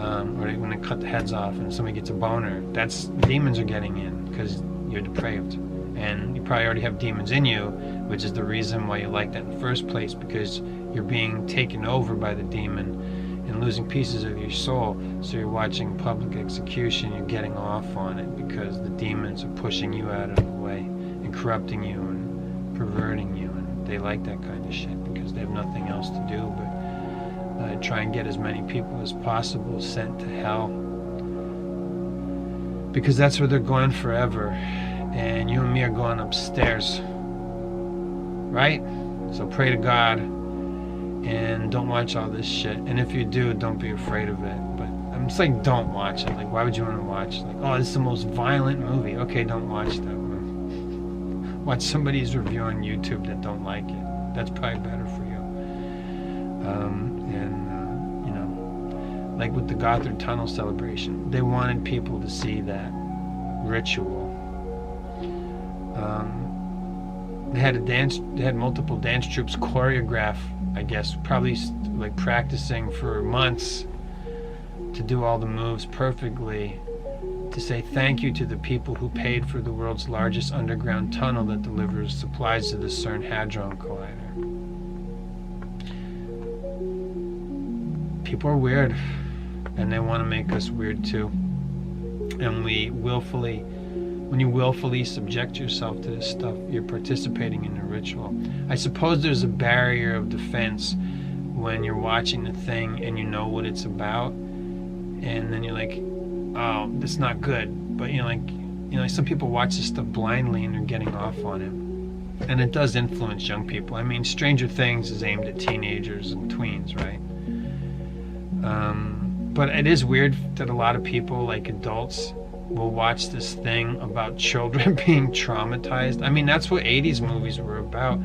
or when they cut the heads off and somebody gets a boner. That's demons are getting in because you're depraved, and you probably already have demons in you, which is the reason why you like that in the first place, because you're being taken over by the demon. losing pieces of your soul. So you're watching public execution, you're getting off on it because the demons are pushing you out of the way and corrupting you and perverting you, and they like that kind of shit because they have nothing else to do but try and get as many people as possible sent to hell, because that's where they're going forever, and you and me are going upstairs, right? So pray to God and don't watch all this shit, and if you do, don't be afraid of it. But I'm just like, don't watch it. Like, why would you want to watch, like, oh, this is the most violent movie? Okay, don't watch that one. Watch somebody's review on YouTube that don't like it. That's probably better for you. Like with the Gothard Tunnel celebration, they wanted people to see that ritual. They had multiple dance troops choreograph, I guess, probably like practicing for months to do all the moves perfectly, to say thank you to the people who paid for the world's largest underground tunnel that delivers supplies to the CERN Hadron Collider. People are weird, and they want to make us weird too. And when you willfully subject yourself to this stuff, you're participating in a ritual. I suppose there's a barrier of defense when you're watching the thing and you know what it's about, and then you're like, oh, that's not good. But some people watch this stuff blindly and they're getting off on it. And it does influence young people. I mean, Stranger Things is aimed at teenagers and tweens, right? But it is weird that a lot of people, like adults, will watch this thing about children being traumatized. I mean, that's what 80s movies were about.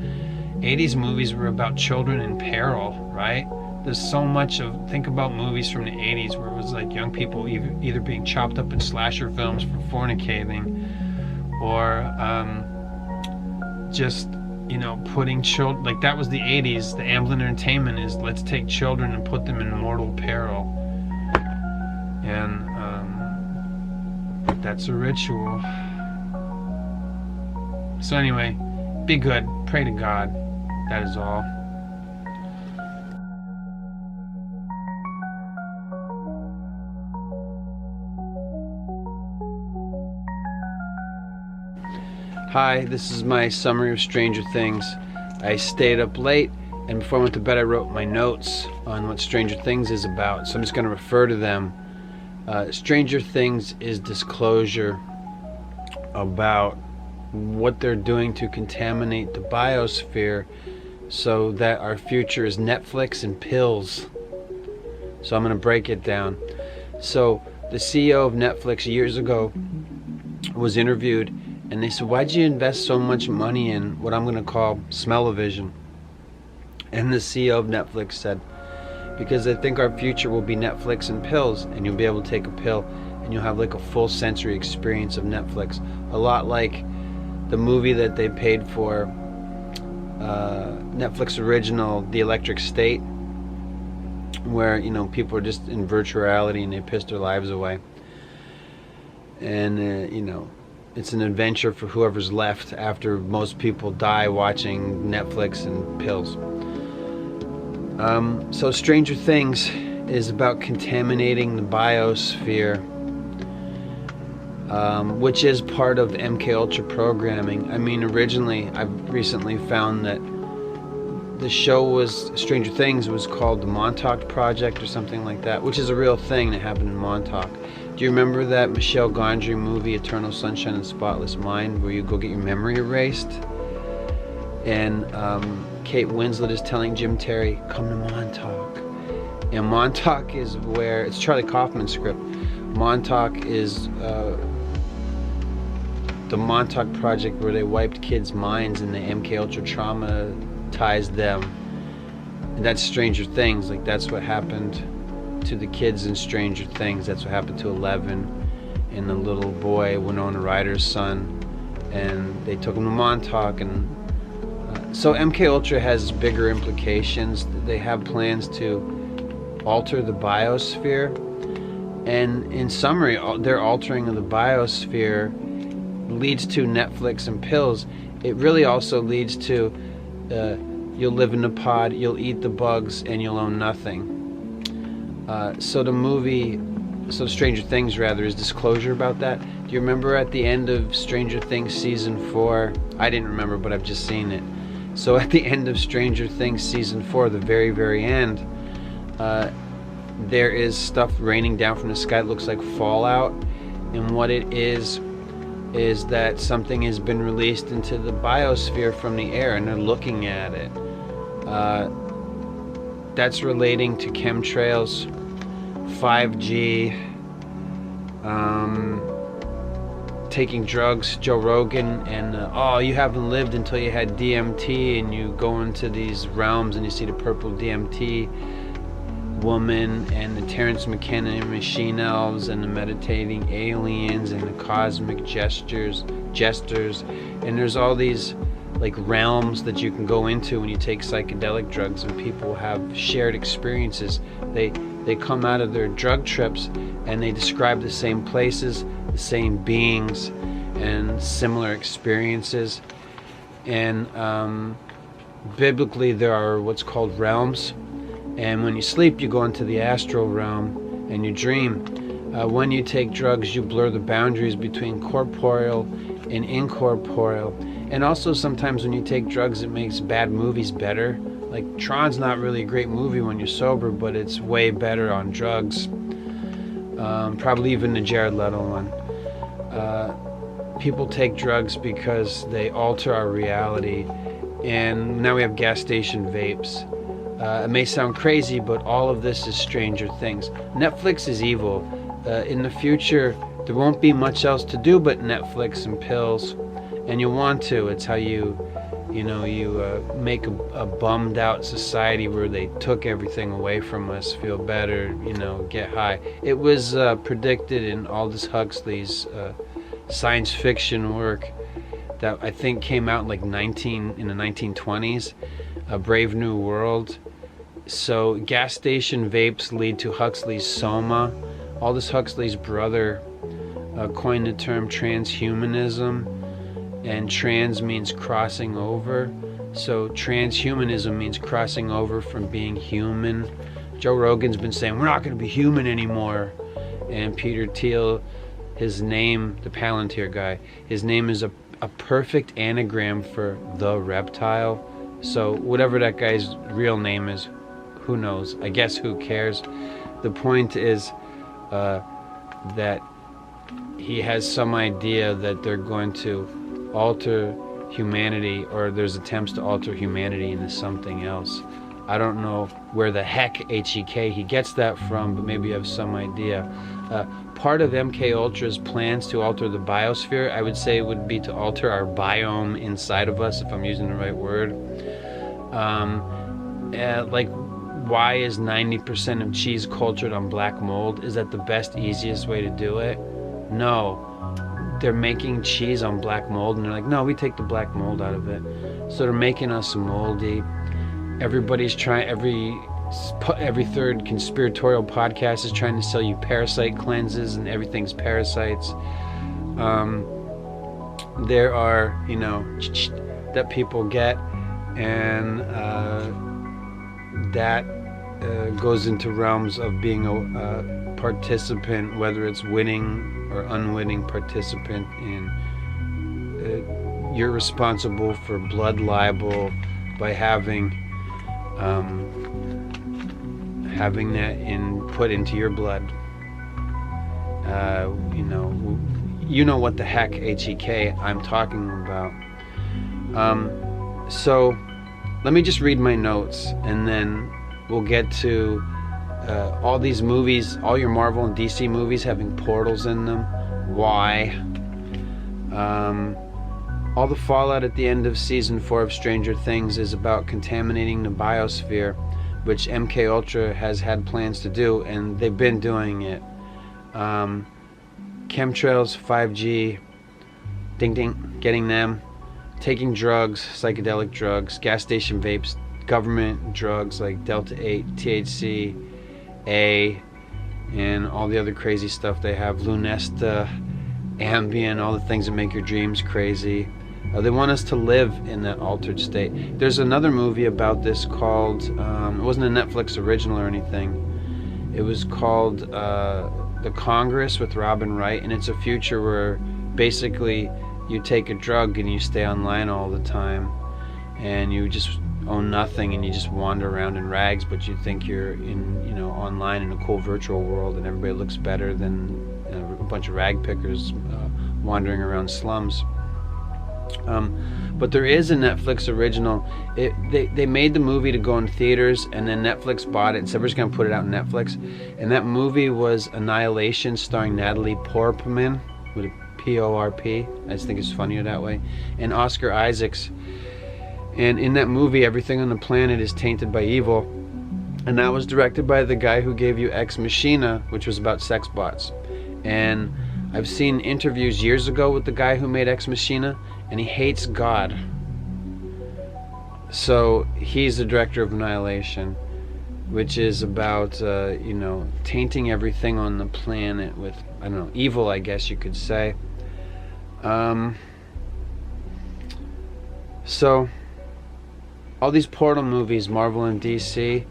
80s movies were about children in peril, right? There's so much of, think about movies from the 80s where it was like young people either being chopped up in slasher films for fornicating, or just, putting children, like that was the 80s. The Amblin Entertainment is, let's take children and put them in mortal peril. And that's a ritual. So anyway, be good, pray to God, that is all. Hi, this is my summary of Stranger Things. I stayed up late, and before I went to bed I wrote my notes on what Stranger Things is about, so I'm just going to refer to them. Stranger Things is disclosure about what they're doing to contaminate the biosphere so that our future is Netflix and pills. So I'm going to break it down. So the CEO of Netflix years ago was interviewed, and they said, why'd you invest so much money in what I'm going to call smell-o-vision? And the CEO of Netflix said, because I think our future will be Netflix and pills, and you'll be able to take a pill and you'll have like a full sensory experience of Netflix. A lot like the movie that they paid for, Netflix original, The Electric State, where, people are just in virtual reality and they piss their lives away. And, it's an adventure for whoever's left after most people die watching Netflix and pills. So Stranger Things is about contaminating the biosphere, which is part of MK Ultra programming. I mean, originally, I've recently found that the show Stranger Things was called the Montauk Project or something like that, which is a real thing that happened in Montauk. Do you remember that Michel Gondry movie, Eternal Sunshine of the Spotless Mind, where you go get your memory erased? And Kate Winslet is telling Jim Terry, come to Montauk. And Montauk is where, it's Charlie Kaufman's script. Montauk is the Montauk Project, where they wiped kids' minds and the MK Ultra traumatized them. And that's Stranger Things. Like, that's what happened to the kids in Stranger Things. That's what happened to Eleven and the little boy, Winona Ryder's son. And they took him to Montauk. And so MK Ultra has bigger implications. They have plans to alter the biosphere. And in summary, their altering of the biosphere leads to Netflix and pills. It really also leads to you'll live in a pod, you'll eat the bugs, and you'll own nothing. So Stranger Things rather is disclosure about that. Do you remember at the end of Stranger Things season 4? I didn't remember, but I've just seen it. So at the end of Stranger Things season 4, the very, very end, there is stuff raining down from the sky. It looks like fallout, and what it is that something has been released into the biosphere from the air, and they're looking at it. That's relating to chemtrails, 5G, taking drugs, Joe Rogan, and you haven't lived until you had DMT, and you go into these realms and you see the purple DMT woman and the Terrence McKenna machine elves and the meditating aliens and the cosmic jesters, and there's all these like realms that you can go into when you take psychedelic drugs, and people have shared experiences. They come out of their drug trips and they describe the same places, the same beings, and similar experiences. And biblically there are what's called realms, and when you sleep you go into the astral realm and you dream. When you take drugs you blur the boundaries between corporeal and incorporeal. And also sometimes when you take drugs it makes bad movies better. Like Tron's not really a great movie when you're sober, but it's way better on drugs. Probably even the Jared Leto one. People take drugs because they alter our reality, and now we have gas station vapes. It may sound crazy, but all of this is Stranger Things. Netflix is evil. In the future there won't be much else to do but Netflix and pills, and you want to. It's how you make a bummed out society where they took everything away from us, feel better, get high. It was predicted in Aldous Huxley's science fiction work that I think came out in the 1920s, A Brave New World. So gas station vapes lead to Huxley's soma. Aldous Huxley's brother coined the term transhumanism, and trans means crossing over. So transhumanism means crossing over from being human. Joe Rogan's been saying we're not going to be human anymore, and Peter Thiel, his name, the Palantir guy, his name is a perfect anagram for the reptile. So whatever that guy's real name is, who knows? I guess who cares? The point is that he has some idea that they're going to alter humanity, or there's attempts to alter humanity into something else. I don't know where the heck HEK he gets that from, but maybe you have some idea. Part of MK Ultra's plans to alter the biosphere, I would say, would be to alter our biome inside of us, if I'm using the right word. Why is 90% of cheese cultured on black mold? Is that the best, easiest way to do it? No. They're making cheese on black mold, and they're like, no, we take the black mold out of it. So they're making us moldy. Everybody's trying, every third conspiratorial podcast is trying to sell you parasite cleanses, and everything's parasites. There are, that people get, and that goes into realms of being a participant, whether it's winning or unwitting participant in. You're responsible for blood libel by having that put into your blood. You know what the heck HEK I'm talking about. So let me just read my notes, and then we'll get to all these movies, all your Marvel and DC movies having portals in them. Why? All the fallout at the end of season 4 of Stranger Things is about contaminating the biosphere, which MK Ultra has had plans to do, and they've been doing it. Chemtrails, 5G, getting them, taking drugs, psychedelic drugs, gas station vapes, government drugs like Delta 8, THC, A, and all the other crazy stuff they have, Lunesta, Ambien, all the things that make your dreams crazy. They want us to live in that altered state. There's another movie about this called, it wasn't a Netflix original or anything. It was called The Congress with Robin Wright, and it's a future where basically you take a drug and you stay online all the time, and you just own nothing, and you just wander around in rags, but you think you're online in a cool virtual world, and everybody looks better than a bunch of rag pickers wandering around slums. But there is a Netflix original. They made the movie to go in theaters, and then Netflix bought it and said we're just going to put it out on Netflix. And that movie was Annihilation, starring Natalie Portman with a P-O-R-P. I just think it's funnier that way. And Oscar Isaacs. And in that movie, everything on the planet is tainted by evil. And that was directed by the guy who gave you Ex Machina, which was about sex bots. And I've seen interviews years ago with the guy who made Ex Machina, and he hates God. So he's the director of Annihilation, which is about, tainting everything on the planet with, evil, I guess you could say. So all these Portal movies, Marvel and DC,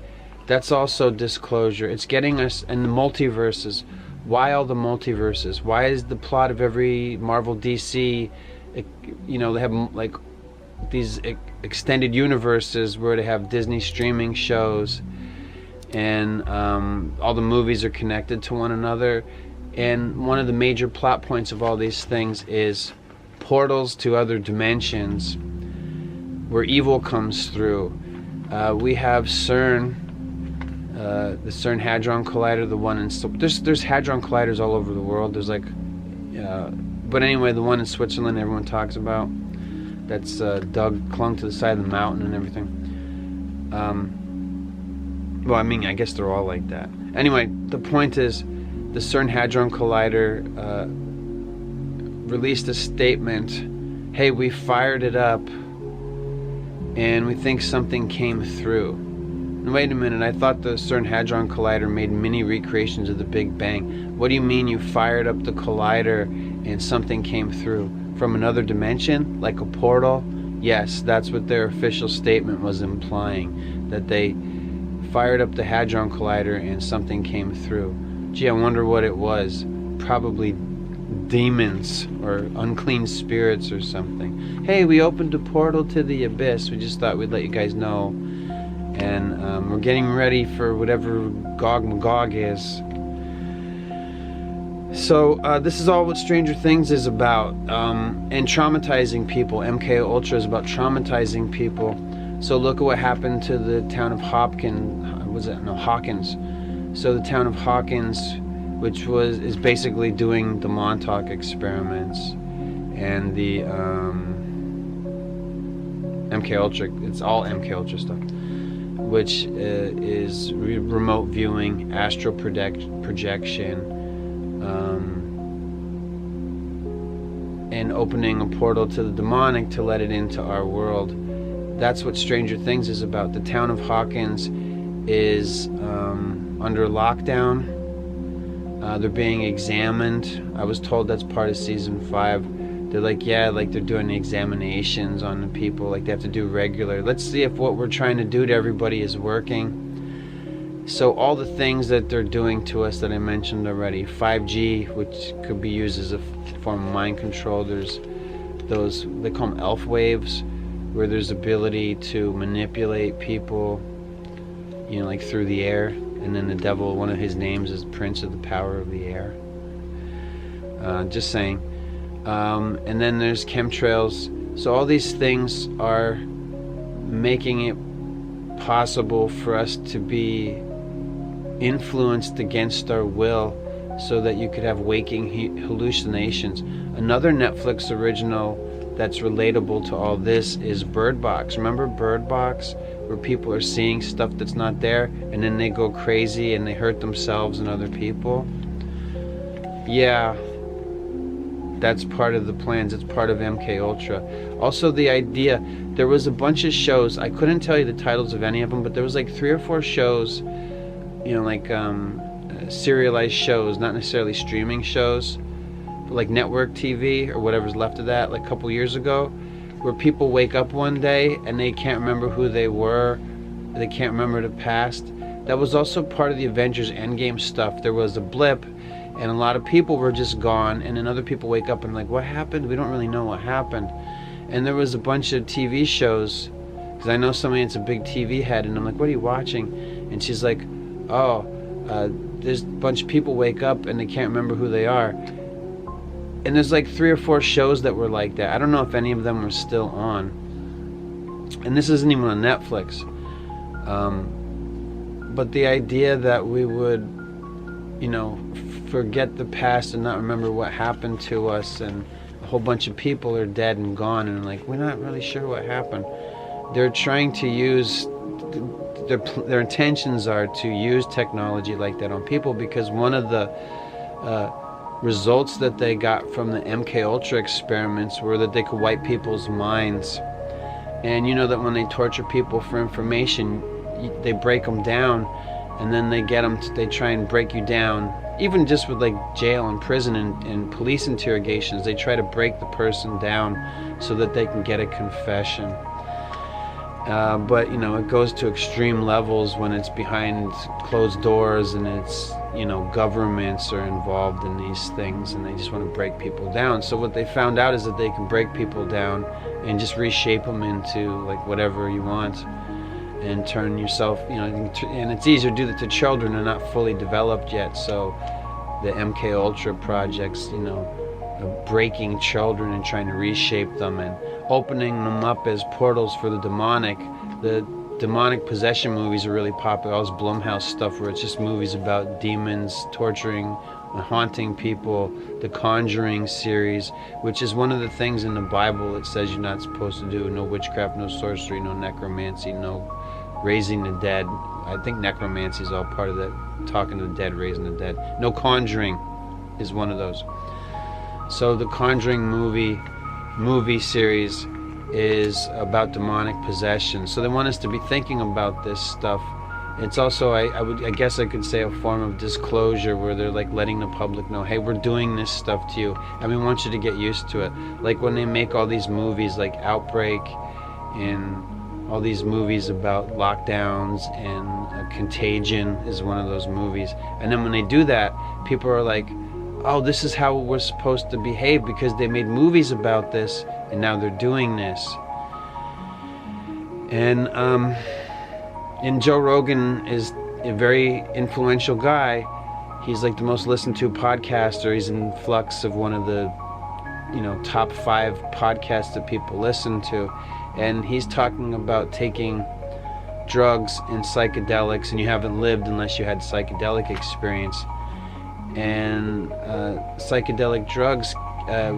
that's also disclosure. It's getting us, and the multiverses. Why all the multiverses? Why is the plot of every Marvel DC, they have like these extended universes where they have Disney streaming shows, and all the movies are connected to one another. And one of the major plot points of all these things is portals to other dimensions where evil comes through. We have CERN, the CERN Hadron Collider, the one in there's Hadron Colliders all over the world. There's but anyway, the one in Switzerland everyone talks about, that's clung to the side of the mountain and everything. I guess they're all like that. Anyway, the point is, the CERN Hadron Collider released a statement, hey, we fired it up and we think something came through. And wait a minute, I thought the CERN Hadron Collider made mini recreations of the Big Bang. What do you mean you fired up the collider and something came through? From another dimension, like a portal? Yes, that's what their official statement was implying, that they fired up the Hadron Collider and something came through. Gee, I wonder what it was. Probably demons or unclean spirits or something. Hey, we opened a portal to the abyss. We just thought we'd let you guys know. And we're getting ready for whatever Gog Magog is. So this is all what Stranger Things is about, and traumatizing people. MK Ultra is about traumatizing people. So look at what happened to the town of Hawkins. So the town of Hawkins, which is basically doing the Montauk experiments and the MK Ultra. It's all MK Ultra stuff, which is remote viewing, astral projection. And opening a portal to the demonic to let it into our world. That's what Stranger Things is about. The town of Hawkins is under lockdown. They're being examined. I was told that's part of season 5. They're they're doing examinations on the people, like they have to do regular. Let's see if what we're trying to do to everybody is working. So all the things that they're doing to us that I mentioned already, 5G, which could be used as a form of mind control. There's those, they call them elf waves, where there's ability to manipulate people, like through the air. And then the devil, one of his names is Prince of the Power of the Air. Just saying. And then there's chemtrails. So all these things are making it possible for us to be influenced against our will, so that you could have waking hallucinations. Another Netflix original that's relatable to all this is Bird Box. Remember Bird Box, where people are seeing stuff that's not there, and then they go crazy and they hurt themselves and other people? Yeah, that's part of the plans. It's part of MK Ultra. Also, the idea, there was a bunch of shows, I couldn't tell you the titles of any of them, but there was like 3 or 4 shows, serialized shows, not necessarily streaming shows, but like network TV or whatever's left of that, like a couple years ago, where people wake up one day and they can't remember who they were, they can't remember the past, that was also part of the Avengers Endgame stuff. There was a blip, and a lot of people were just gone, and then other people wake up and like, what happened? We don't really know what happened. And there was a bunch of TV shows, because I know somebody that's a big TV head, and I'm like, what are you watching? And she's like, oh, there's a bunch of people wake up and they can't remember who they are. And there's like 3 or 4 shows that were like that. I don't know if any of them were still on. And this isn't even on Netflix. But the idea that we would, forget the past and not remember what happened to us, and a whole bunch of people are dead and gone, and like, we're not really sure what happened. They're trying to use, their intentions are to use technology like that on people, because one of the results that they got from the MK Ultra experiments were that they could wipe people's minds. And you know that when they torture people for information, they break them down, and then they try and break you down. Even just with like jail and prison and police interrogations, they try to break the person down so that they can get a confession. But it goes to extreme levels when it's behind closed doors, and it's, governments are involved in these things, and they just want to break people down. So what they found out is that they can break people down and just reshape them into like whatever you want, and turn yourself, and it's easier to do that to children. They're not fully developed yet. So the MK Ultra projects, breaking children and trying to reshape them and opening them up as portals for the demonic. The demonic possession movies are really popular. All this Blumhouse stuff where it's just movies about demons torturing and haunting people. The Conjuring series, which is one of the things in the Bible it says you're not supposed to do. No witchcraft, no sorcery, no necromancy, no raising the dead. I think necromancy is all part of that, talking to the dead, raising the dead. No conjuring is one of those. So the Conjuring movie series is about demonic possession. So they want us to be thinking about this stuff. It's also, I guess I could say, a form of disclosure, where they're like letting the public know, hey, we're doing this stuff to you, and we want you to get used to it. Like when they make all these movies like Outbreak and all these movies about lockdowns, and Contagion is one of those movies. And then when they do that, people are like, oh, this is how we're supposed to behave, because they made movies about this, and now they're doing this. And Joe Rogan is a very influential guy. He's like the most listened to podcaster. He's in flux of one of the, top 5 podcasts that people listen to. And he's talking about taking drugs and psychedelics, and you haven't lived unless you had psychedelic experience. And psychedelic drugs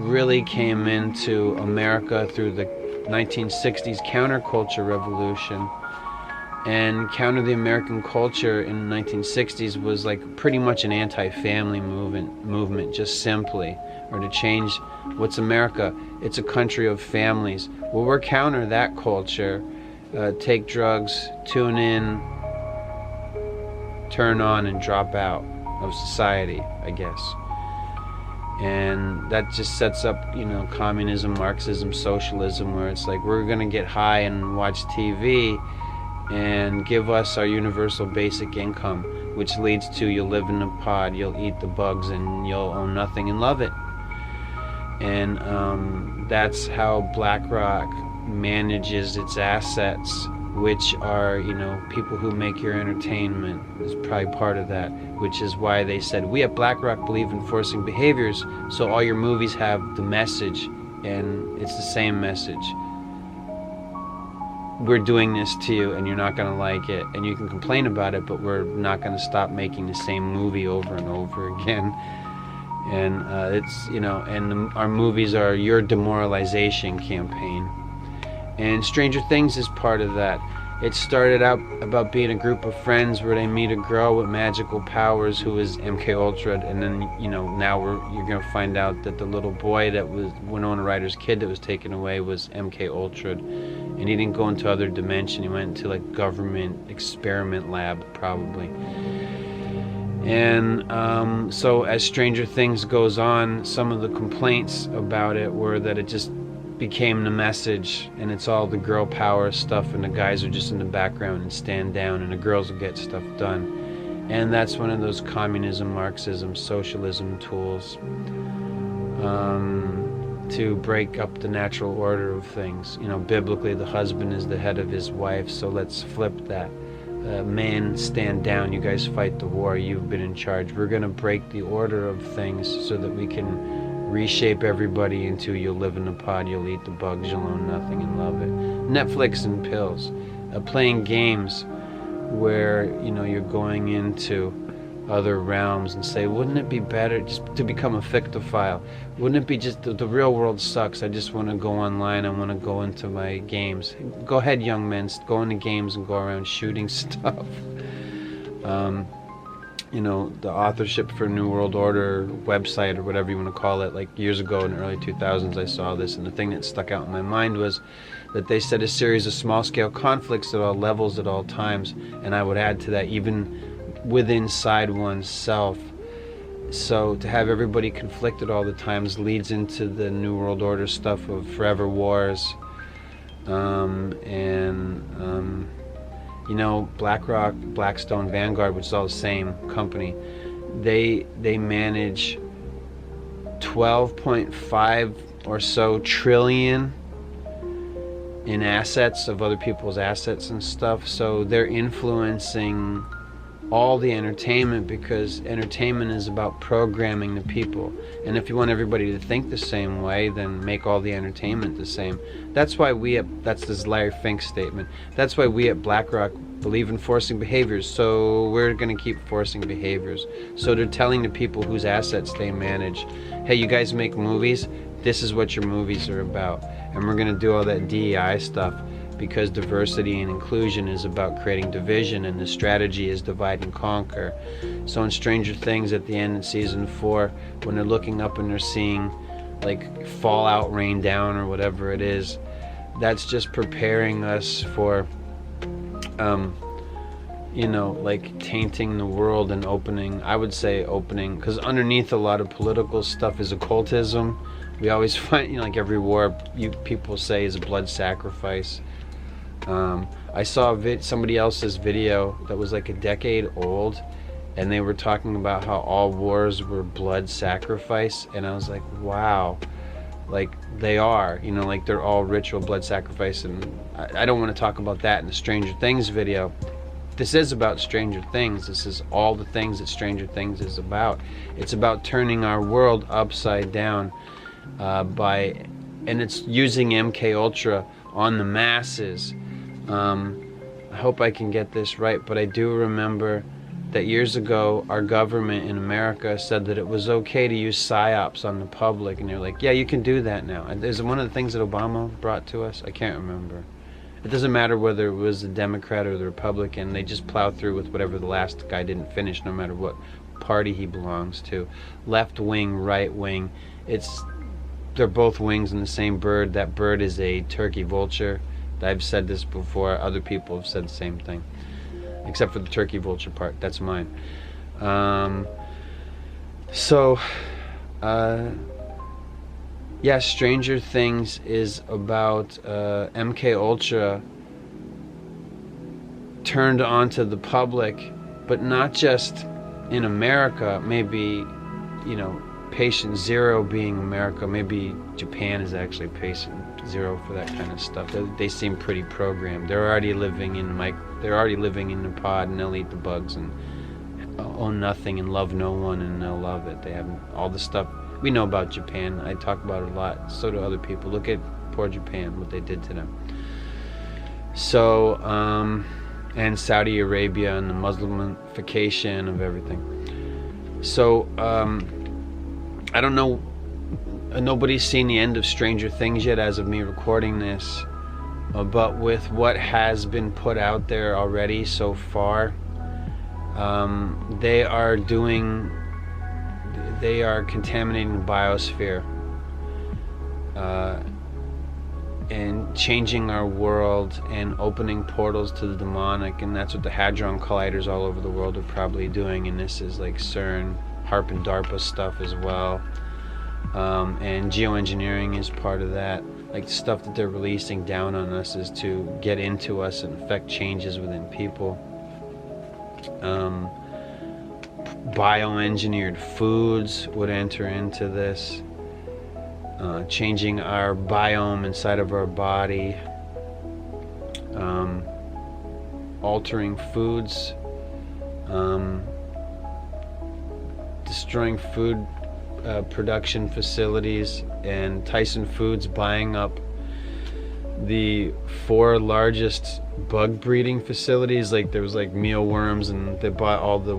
really came into America through the 1960s counterculture revolution. And Counter the American Culture in the 1960s was like pretty much an anti-family movement, just simply, or to change what's America. It's a country of families. Well, we're counter that culture. Take drugs, tune in, turn on, and drop out of society, I guess. And that just sets up, communism, Marxism, socialism, where it's like, we're going to get high and watch TV and give us our universal basic income, which leads to you'll live in a pod, you'll eat the bugs, and you'll own nothing and love it. And that's how BlackRock manages its assets, which are, people who make your entertainment is probably part of that, which is why they said, we at BlackRock believe in forcing behaviors, so all your movies have the message, and it's the same message. We're doing this to you, and you're not going to like it, and you can complain about it, but we're not going to stop making the same movie over and over again. And our movies are your demoralization campaign. And Stranger Things is part of that. It started out about being a group of friends where they meet a girl with magical powers who is MK Ultra, and then now you're going to find out that the little boy that was Winona Ryder's kid that was taken away was MK Ultra, and he didn't go into other dimension. He went into like government experiment lab probably. And so as Stranger Things goes on, some of the complaints about it were that it just became the message, and it's all the girl power stuff, and the guys are just in the background and stand down, and the girls will get stuff done. And that's one of those communism, Marxism, socialism tools to break up the natural order of things. You know, biblically, the husband is the head of his wife, so let's flip that. Men, stand down, you guys fight the war, you've been in charge. We're going to break the order of things so that we can reshape everybody into you'll live in the pod, you'll eat the bugs, you'll own nothing and love it. Netflix and pills. Playing games where, you know, you're going into other realms and say, wouldn't it be better just to become a fictophile? Wouldn't it be just the real world sucks, I just want to go online, I want to go into my games. Go ahead, young men, go into games and go around shooting stuff. You know, the authorship for New World Order website, or whatever you want to call it, like years ago in the early 2000s I saw this, and the thing that stuck out in my mind was that they said a series of small-scale conflicts at all levels at all times, and I would add to that even within inside oneself. So to have everybody conflicted all the times leads into the New World Order stuff of forever wars, you know, BlackRock, Blackstone, Vanguard, which is all the same company, they manage 12.5 or so trillion in assets of other people's assets and stuff. So they're influencing all the entertainment, because entertainment is about programming the people, and if you want everybody to think the same way, then make all the entertainment the same. That's why that's this Larry Fink statement, that's why we at BlackRock believe in forcing behaviors, so we're going to keep forcing behaviors. So they're telling the people whose assets they manage, hey, you guys make movies, this is what your movies are about, and we're going to do all that DEI stuff, because diversity and inclusion is about creating division, and the strategy is divide and conquer. So in Stranger Things at the end in season 4, when they're looking up and they're seeing like fallout rain down or whatever it is, that's just preparing us for you know, like tainting the world and opening, I would say opening, because underneath a lot of political stuff is occultism. We always find, you know, like every war people say is a blood sacrifice. I saw somebody else's video that was like a decade old, and they were talking about how all wars were blood sacrifice, and I was like, wow, like they are, you know, like they're all ritual blood sacrifice. And I don't want to talk about that in the Stranger Things video. This is about Stranger Things. This is all the things that Stranger Things is about. It's about turning our world upside down and it's using MK Ultra on the masses. I hope I can get this right, but I do remember that years ago our government in America said that it was okay to use psyops on the public, and they're like, yeah, you can do that now. And there's one of the things that Obama brought to us, I can't remember. It doesn't matter whether it was the Democrat or the Republican, they just plow through with whatever the last guy didn't finish, no matter what party he belongs to. Left wing, right wing, they're both wings in the same bird. That bird is a turkey vulture. I've said this before, other people have said the same thing, except for the turkey vulture part, that's mine. Yeah, Stranger Things is about MK Ultra turned onto the public, but not just in America. Maybe, you know, patient zero being America, maybe Japan is actually patient zero for that kind of stuff. They seem pretty programmed. They're already living in the pod, and they'll eat the bugs and own nothing and love no one, and they'll love it. They have all the stuff we know about Japan. I talk about it a lot, so do other people. Look at poor Japan, what they did to them. So and Saudi Arabia and the Muslimification of everything. So I don't know, nobody's seen the end of Stranger Things yet as of me recording this, but with what has been put out there already so far, they are contaminating the biosphere and changing our world and opening portals to the demonic, and that's what the Hadron Colliders all over the world are probably doing, and this is like CERN, HARP and DARPA stuff as well, and geoengineering is part of that. like stuff that they're releasing down on us is to get into us and affect changes within people. Bioengineered foods would enter into this, changing our biome inside of our body, altering foods, destroying food production facilities, and Tyson Foods buying up the 4 largest bug breeding facilities. Like there was like mealworms, and they bought all the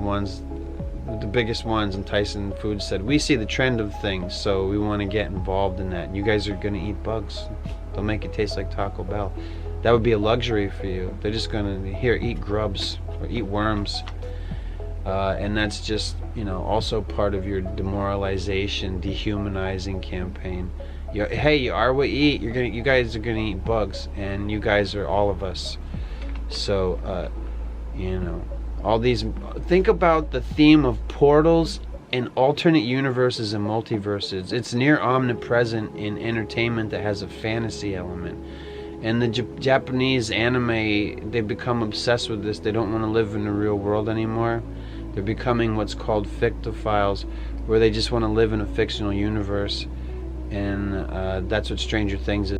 biggest ones, and Tyson Foods said, we see the trend of things, so we want to get involved in that, and you guys are going to eat bugs. They'll make it taste like Taco Bell. That would be a luxury for you. They're just going to, here, eat grubs or eat worms. And that's just, also part of your demoralization, dehumanizing campaign. Hey, you are what you eat. You guys are gonna eat bugs, and you guys are all of us. So, all these. Think about the theme of portals and alternate universes and multiverses. It's near omnipresent in entertainment that has a fantasy element. And the Japanese anime, they become obsessed with this. They don't want to live in the real world anymore. They're becoming what's called fictophiles, where they just want to live in a fictional universe. And that's what Stranger Things is.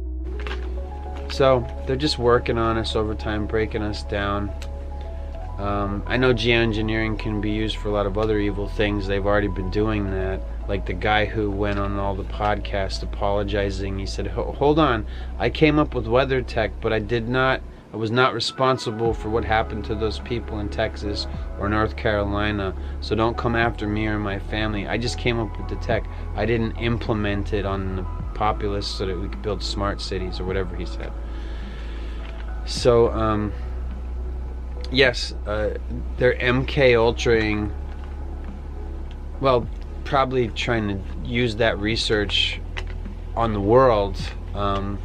So they're just working on us over time, breaking us down. I know geoengineering can be used for a lot of other evil things. They've already been doing that. Like the guy who went on all the podcasts apologizing. He said, hold on, I came up with weather tech, but I was not responsible for what happened to those people in Texas or North Carolina, so don't come after me or my family. I just came up with the tech. I didn't implement it on the populace so that we could build smart cities, or whatever he said. So, yes, they're MK Ultraing, well, probably trying to use that research on the world. I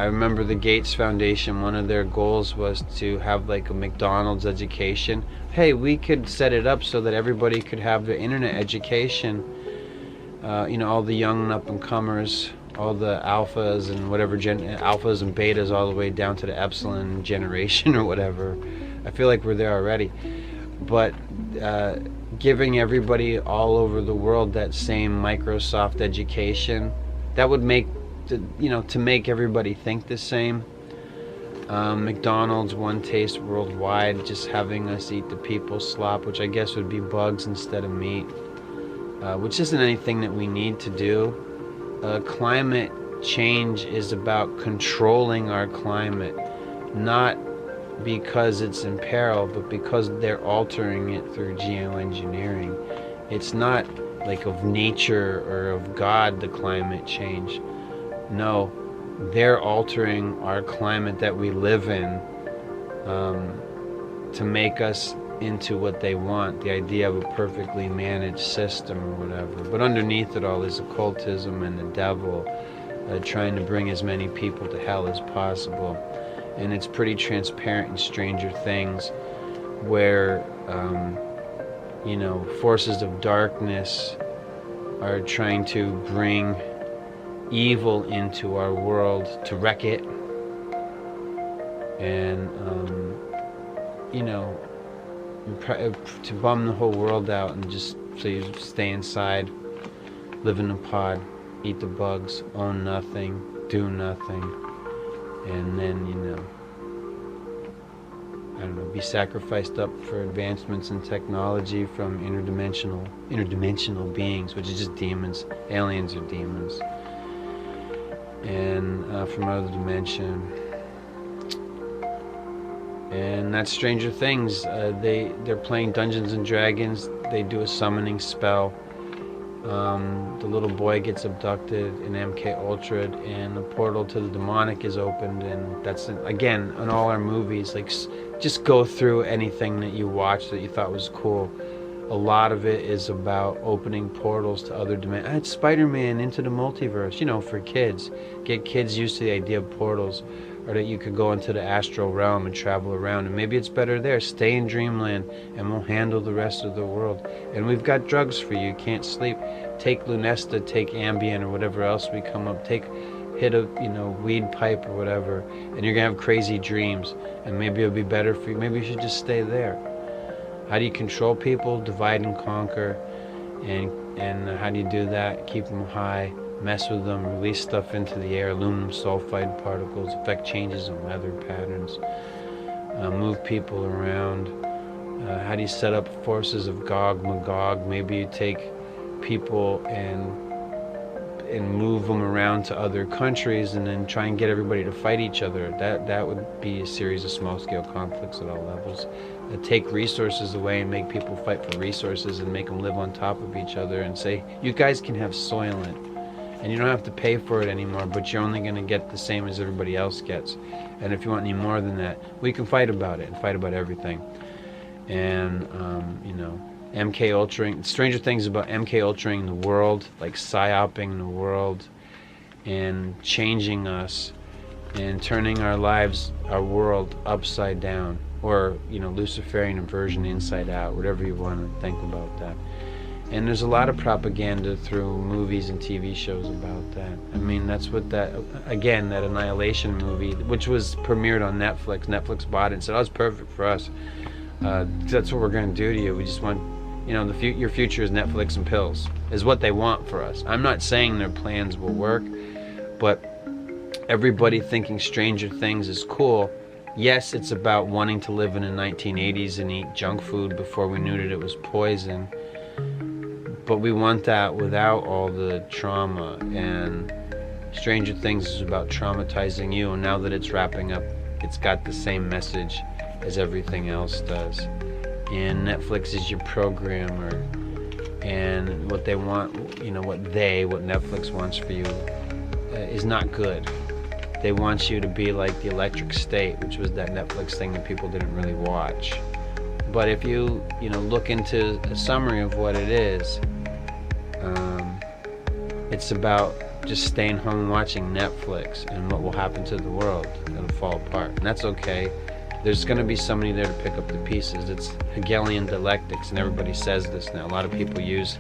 remember the Gates Foundation, one of their goals was to have like a McDonald's education. Hey, we could set it up so that everybody could have the internet education. All the young and up and comers, all the alphas and whatever, alphas and betas all the way down to the epsilon generation or whatever. I feel like we're there already. But giving everybody all over the world that same Microsoft education, that would make to make everybody think the same. McDonald's, one taste worldwide, just having us eat the people's slop, which I guess would be bugs instead of meat, which isn't anything that we need to do. Climate change is about controlling our climate, not because it's in peril, but because they're altering it through geoengineering. It's not like of nature or of God, the climate change. No, they're altering our climate that we live in to make us into what they want, the idea of a perfectly managed system or whatever. But underneath it all is occultism and the devil trying to bring as many people to hell as possible. And it's pretty transparent in Stranger Things, where forces of darkness are trying to bring evil into our world to wreck it, and to bum the whole world out, and just so you stay inside, live in a pod, eat the bugs, own nothing, do nothing, and then be sacrificed up for advancements in technology from interdimensional beings, which is just demons. Aliens are demons. And from another dimension. And that's Stranger Things. They're playing Dungeons and Dragons. They do a summoning spell. The little boy gets abducted in MK Ultra, and the portal to the demonic is opened. And that's again in all our movies. Like, just go through anything that you watched that you thought was cool. A lot of it is about opening portals to other dimensions. It's Spider-Man into the multiverse, for kids. Get kids used to the idea of portals, or that you could go into the astral realm and travel around. And maybe it's better there. Stay in dreamland, and we'll handle the rest of the world. And we've got drugs for you. You can't sleep. Take Lunesta, take Ambien, or whatever else we come up. hit a weed pipe or whatever, and you're gonna have crazy dreams, and maybe it'll be better for you. Maybe you should just stay there. How do you control people? Divide and conquer. And how do you do that? Keep them high, mess with them, release stuff into the air, aluminum sulfide particles, affect changes in weather patterns, move people around. How do you set up forces of Gog, Magog? Maybe you take people and move them around to other countries and then try and get everybody to fight each other. That would be a series of small-scale conflicts at all levels. Take resources away and make people fight for resources and make them live on top of each other and say, you guys can have Soylent and you don't have to pay for it anymore, but you're only going to get the same as everybody else gets. And if you want any more than that, we can fight about it and fight about everything. And, MK Ultraing. Stranger Things about MK Ultraing the world, like psyoping the world and changing us and turning our lives, our world upside down, or Luciferian inversion inside out, whatever you want to think about that. And there's a lot of propaganda through movies and TV shows about that. I mean, that's what that Annihilation movie, which was premiered on Netflix. Netflix bought it and said, "Oh, it's perfect for us. That's what we're going to do to you. We just want, your future is Netflix and pills," is what they want for us. I'm not saying their plans will work, but everybody thinking Stranger Things is cool. Yes, it's about wanting to live in the 1980s and eat junk food before we knew that it was poison. But we want that without all the trauma. And Stranger Things is about traumatizing you. And now that it's wrapping up, it's got the same message as everything else does. And Netflix is your programmer. And what they want, what Netflix wants for you is not good. They want you to be like The Electric State, which was that Netflix thing that people didn't really watch. But if you look into a summary of what it is, it's about just staying home and watching Netflix, and what will happen to the world. It'll fall apart, and that's okay. There's going to be somebody there to pick up the pieces. It's Hegelian dialectics, and everybody says this now. A lot of people use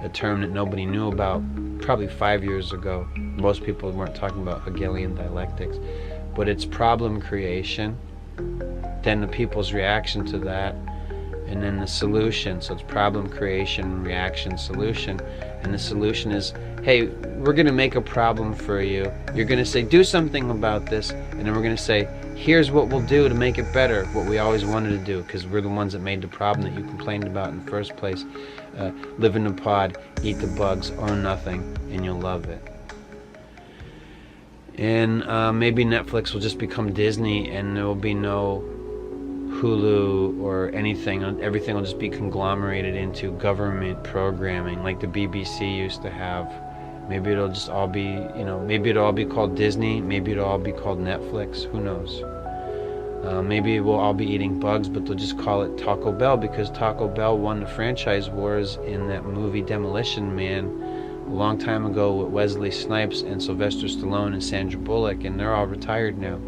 a term that nobody knew about probably 5 years ago. Most people weren't talking about Hegelian dialectics, but it's problem creation, then the people's reaction to that, and then the solution. So it's problem creation, reaction, solution. And the solution is, hey, we're going to make a problem for you. You're going to say, do something about this. And then we're going to say, here's what we'll do to make it better, what we always wanted to do, because we're the ones that made the problem that you complained about in the first place. Live in a pod, eat the bugs, own nothing, and you'll love it. And maybe Netflix will just become Disney, and there will be no Hulu or anything. Everything will just be conglomerated into government programming like the BBC used to have. Maybe it'll just all be, maybe it'll all be called Disney. Maybe it'll all be called Netflix. Who knows? Maybe we'll all be eating bugs, but they'll just call it Taco Bell because Taco Bell won the franchise wars in that movie Demolition Man a long time ago with Wesley Snipes and Sylvester Stallone and Sandra Bullock, and they're all retired now.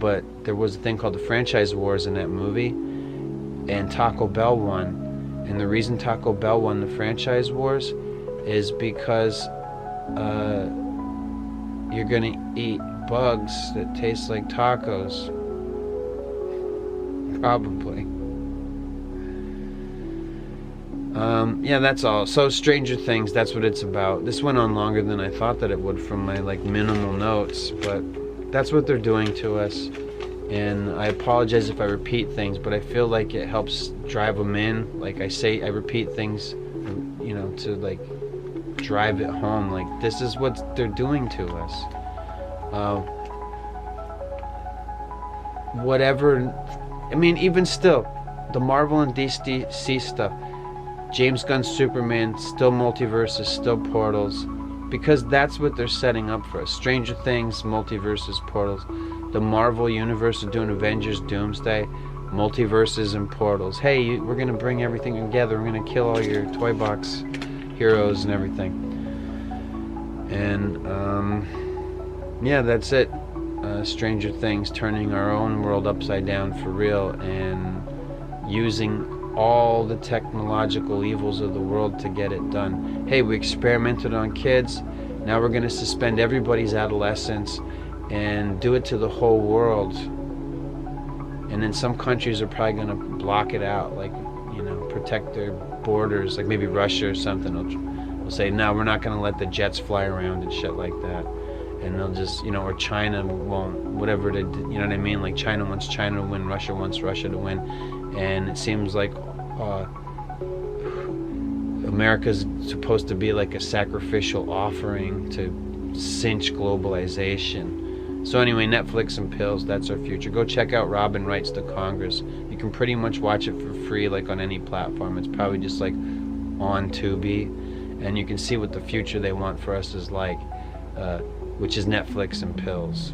But there was a thing called the franchise wars in that movie, and Taco Bell won. And the reason Taco Bell won the franchise wars is because you're gonna eat bugs that taste like tacos. Probably. Yeah, that's all. So Stranger Things, that's what it's about. This went on longer than I thought that it would from my minimal notes, but that's what they're doing to us. And I apologize if I repeat things, but I feel like it helps drive them in. Like I say, I repeat things, to drive it home. Like, this is what they're doing to us. Even still, the Marvel and DC stuff, James Gunn's Superman, still multiverses, still portals, because that's what they're setting up for us. Stranger Things, multiverses, portals. The Marvel universe is doing Avengers Doomsday, multiverses and portals. Hey, we're going to bring everything together. We're going to kill all your toy box heroes and everything. And, yeah, that's it. Stranger Things, turning our own world upside down for real and using all the technological evils of the world to get it done. Hey, we experimented on kids. Now we're going to suspend everybody's adolescence and do it to the whole world. And then some countries are probably going to block it out, like, protect their borders, like maybe Russia or something will say, no, we're not going to let the jets fly around and shit like that. And they'll just, or China won't, whatever you know what I mean? Like China wants China to win, Russia wants Russia to win. And it seems like America's supposed to be like a sacrificial offering to cinch globalization. So anyway, Netflix and pills, that's our future. Go check out Robin Writes to Congress. You can pretty much watch it for free, like on any platform. It's probably just like on Tubi. And you can see what the future they want for us is like, which is Netflix and pills.